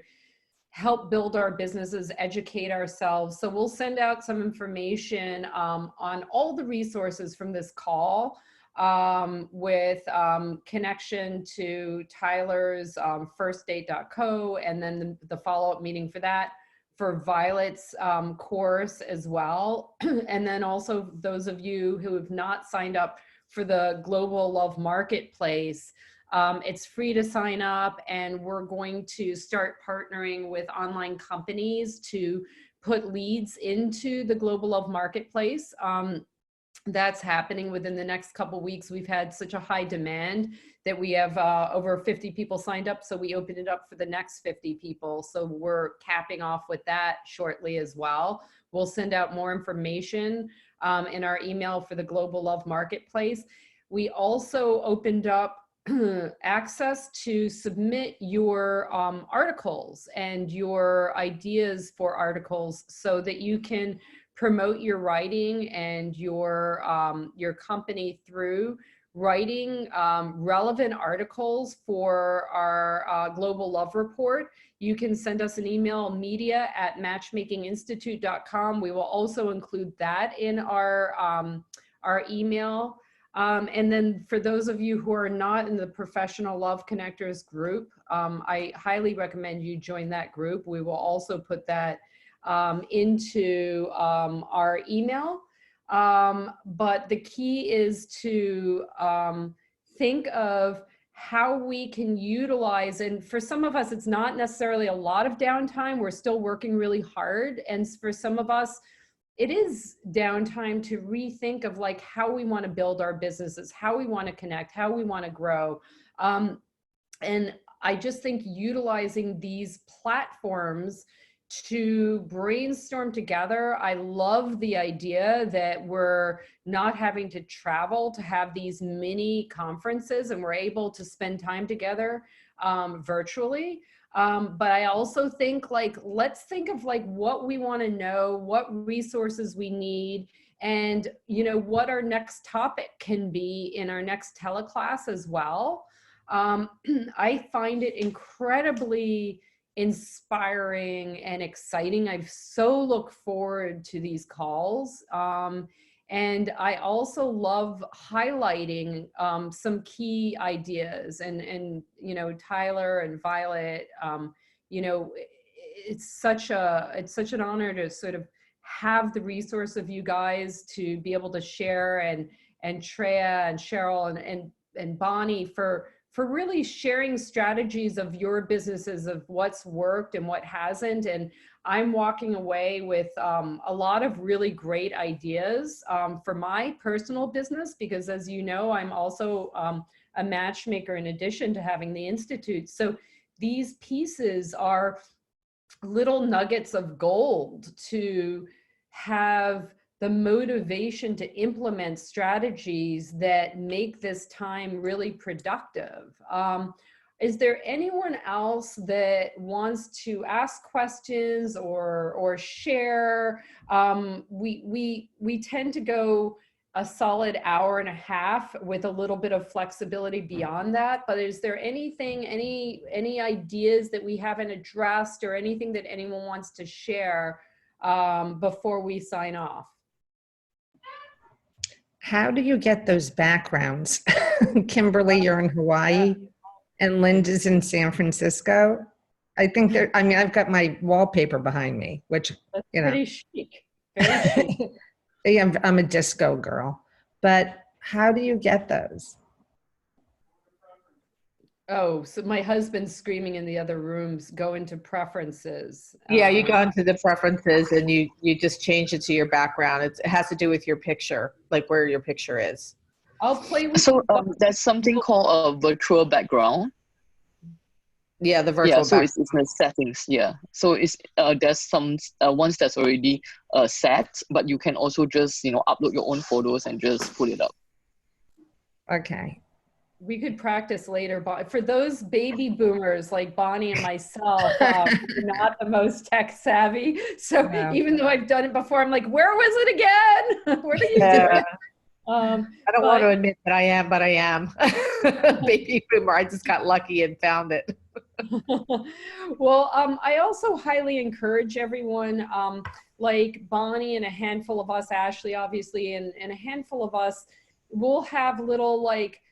help build our businesses, educate ourselves. So we'll send out some information on all the resources from this call with connection to Tyler's firstdate.co, and then the follow-up meeting for that, for Violet's course as well. And then also those of you who have not signed up for the Global Love Marketplace, it's free to sign up, and we're going to start partnering with online companies to put leads into the Global Love Marketplace. That's happening within the next couple weeks. We've had such a high demand that we have over 50 people signed up, so we opened it up for the next 50 people. So we're capping off with that shortly as well. We'll send out more information in our email for the Global Love Marketplace. We also opened up access to submit your articles and your ideas for articles so that you can promote your writing and your company through writing relevant articles for our Global Love Report. You can send us an email, media@matchmakinginstitute.com. We will also include that in our email. And then for those of you who are not in the Professional Love Connectors group, I highly recommend you join that group. We will also put that into our email. But the key is to think of how we can utilize, and for some of us, it's not necessarily a lot of downtime. We're still working really hard. And for some of us, it is downtime to rethink of like how we want to build our businesses, how we want to connect, how we want to grow. And I just think utilizing these platforms to brainstorm together. I love the idea that we're not having to travel to have these mini conferences, and we're able to spend time together virtually. But I also think like, let's think of like what we want to know, what resources we need, and what our next topic can be in our next teleclass as well. I find it incredibly inspiring and exciting. I so look forward to these calls. And I also love highlighting some key ideas, and Tyler and Violet, it's such an honor to sort of have the resource of you guys to be able to share, and Treya and Cheryl and Bonnie for really sharing strategies of your businesses, of what's worked and what hasn't. And I'm walking away with a lot of really great ideas for my personal business, because as you know, I'm also a matchmaker in addition to having the Institute. So these pieces are little nuggets of gold to have the motivation to implement strategies that make this time really productive. Is there anyone else that wants to ask questions or share? We tend to go a solid hour and a half with a little bit of flexibility beyond that. But is there anything, any ideas that we haven't addressed, or anything that anyone wants to share before we sign off?
how do you get those backgrounds? Kimberly, you're in Hawaii, and Linda's in San Francisco. I think I mean, I've got my wallpaper behind me, which,
That's
you know.
pretty chic. Very chic.
Yeah, I'm a disco girl. But how do you get those?
Oh, so my husband's screaming in the other rooms, go into preferences.
Yeah, you go into the preferences and you just change it to your background. It has to do with your picture, like where your picture is.
I'll play with
So
you.
there's something called a virtual background.
Yeah, the virtual
So
background.
it's in the settings. Yeah, so it's there's some ones that's already set, but you can also just upload your own photos and just put it up.
Okay.
We could practice later, but for those baby boomers like Bonnie and myself, we're not the most tech savvy. So
No.
even though I've done it before, I'm like, where was it again? What are you doing?
I don't want to admit that I am, but I am. Baby boomer. I just got lucky and found it.
Well, I also highly encourage everyone, like Bonnie and a handful of us, Ashley, obviously, and a handful of us, we'll have little like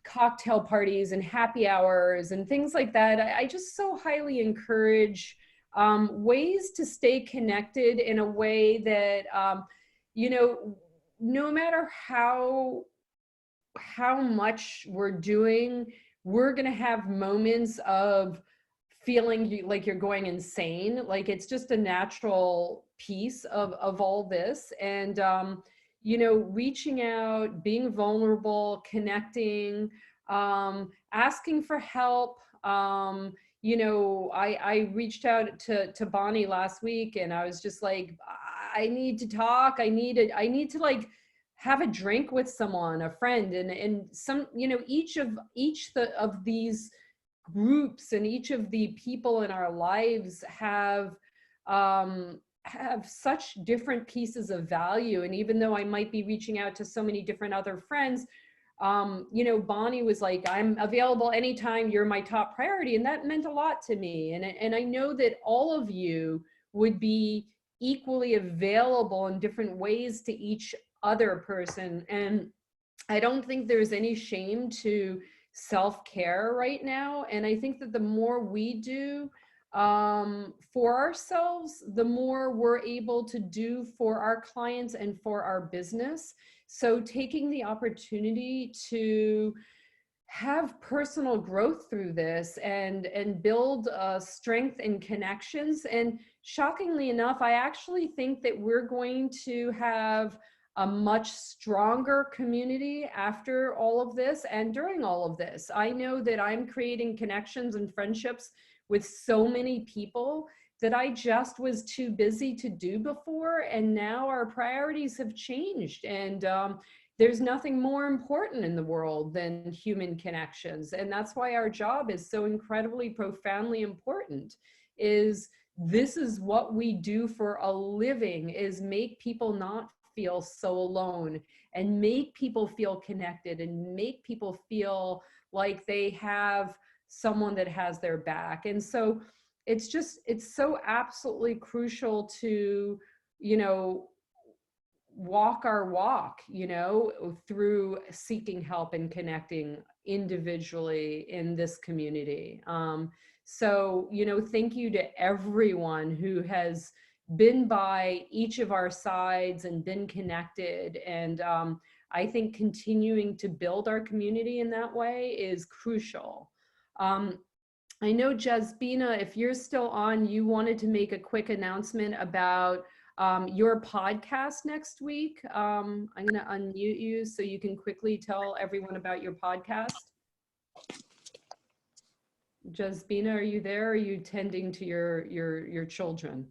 cocktail parties and happy hours and things like that. I just so highly encourage ways to stay connected in a way that, no matter how much we're doing, we're going to have moments of feeling like you're going insane. Like it's just a natural piece of all this. And, reaching out, being vulnerable, connecting, asking for help. I reached out to Bonnie last week and I was just like, I need to talk. I need to like have a drink with someone, a friend, and some, each of these groups and each of the people in our lives have such different pieces of value. And even though I might be reaching out to so many different other friends, Bonnie was like, I'm available anytime, you're my top priority. And that meant a lot to me. And I know that all of you would be equally available in different ways to each other person. And I don't think there's any shame to self-care right now. And I think that the more we do for ourselves, the more we're able to do for our clients and for our business. So taking the opportunity to have personal growth through this and build strength and connections. And shockingly enough, I actually think that we're going to have a much stronger community after all of this and during all of this. I know that I'm creating connections and friendships with so many people that I just was too busy to do before. And now our priorities have changed. And there's nothing more important in the world than human connections. And that's why our job is so incredibly profoundly important. This is what we do for a living, is make people not feel so alone and make people feel connected and make people feel like they have someone that has their back. And so it's so absolutely crucial to, walk our walk, through seeking help and connecting individually in this community. So, thank you to everyone who has been by each of our sides and been connected. And I think continuing to build our community in that way is crucial. I know, Jasbina, if you're still on, you wanted to make a quick announcement about your podcast next week. I'm going to unmute you so you can quickly tell everyone about your podcast. Jasbina, are you there? Or are you tending to your children?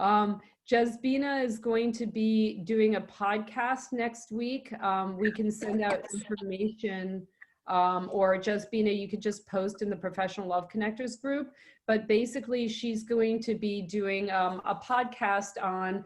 Jasbina is going to be doing a podcast next week. We can send out information, or Jasbina, you could just post in the Professional Love Connectors group. But basically, she's going to be doing a podcast on,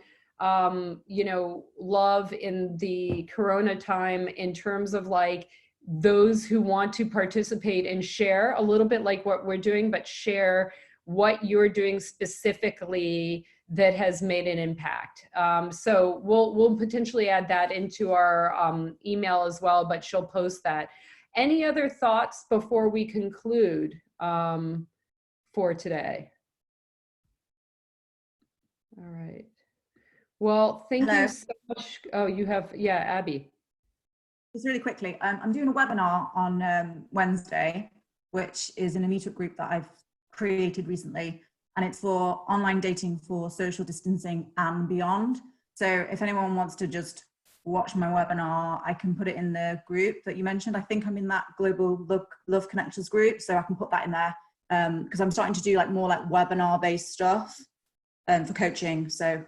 love in the Corona time, in terms of like those who want to participate and share a little bit like what we're doing, but share what you're doing specifically that has made an impact. So we'll potentially add that into our email as well, but she'll post that. Any other thoughts before we conclude for today? All right. Well, thank you so much. Oh, you have, yeah, Abby.
Just really quickly, I'm doing a webinar on Wednesday, which is in a meetup group that I've created recently, and it's for online dating for social distancing and beyond. So if anyone wants to just watch my webinar, I can put it in the group that you mentioned. I think I'm in that Global Love Connectors group, so I can put that in there because I'm starting to do like more like webinar based stuff for coaching. So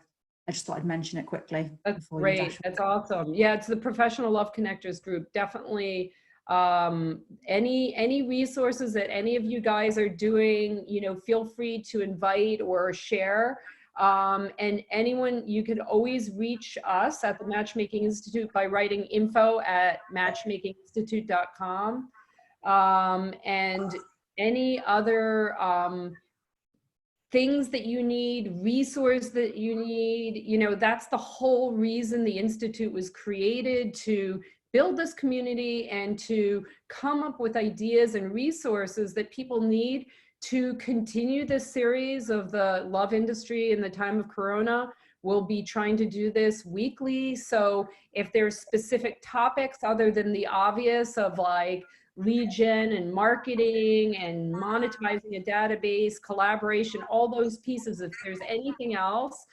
I just thought I'd mention it quickly.
That's great. That's awesome. Yeah, it's the Professional Love Connectors group. Definitely any resources that any of you guys are doing, you know, feel free to invite or share. And anyone, you can always reach us at the Matchmaking Institute by writing info@matchmakinginstitute.com. And any other things that you need, resource that you need, you know, that's the whole reason the Institute was created, to build this community and to come up with ideas and resources that people need to continue this series of the love industry in the time of Corona. We'll be trying to do this weekly. So if there's specific topics other than the obvious of like lead gen and marketing and monetizing a database, collaboration, all those pieces, if there's anything else,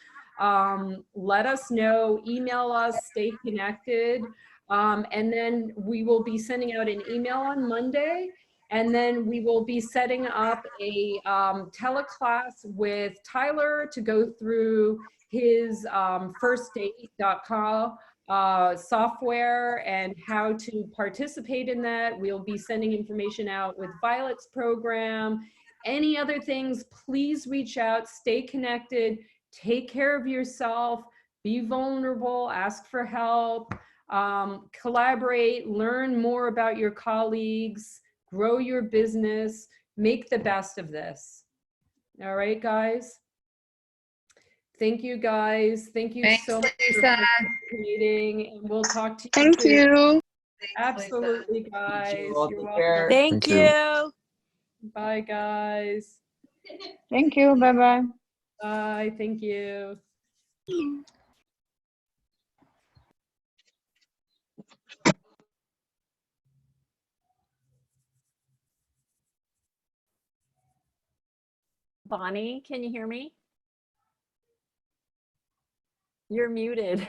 let us know, email us, stay connected. And then we will be sending out an email on Monday, and then we will be setting up a teleclass with Tyler to go through his Firstdate.com software and how to participate in that. We'll be sending information out with Violet's program. Any other things, please reach out, stay connected, take care of yourself, be vulnerable, ask for help, collaborate, learn more about your colleagues, grow your business, make the best of this. All right, guys. Thank you, guys. Thank you so much for participating, and we'll talk to you soon.
Thank you.
Absolutely, guys. You're welcome.
Thank you.
Bye, guys.
Thank you. Bye-bye.
Bye. Thank you.
Bonnie, can you hear me? You're muted.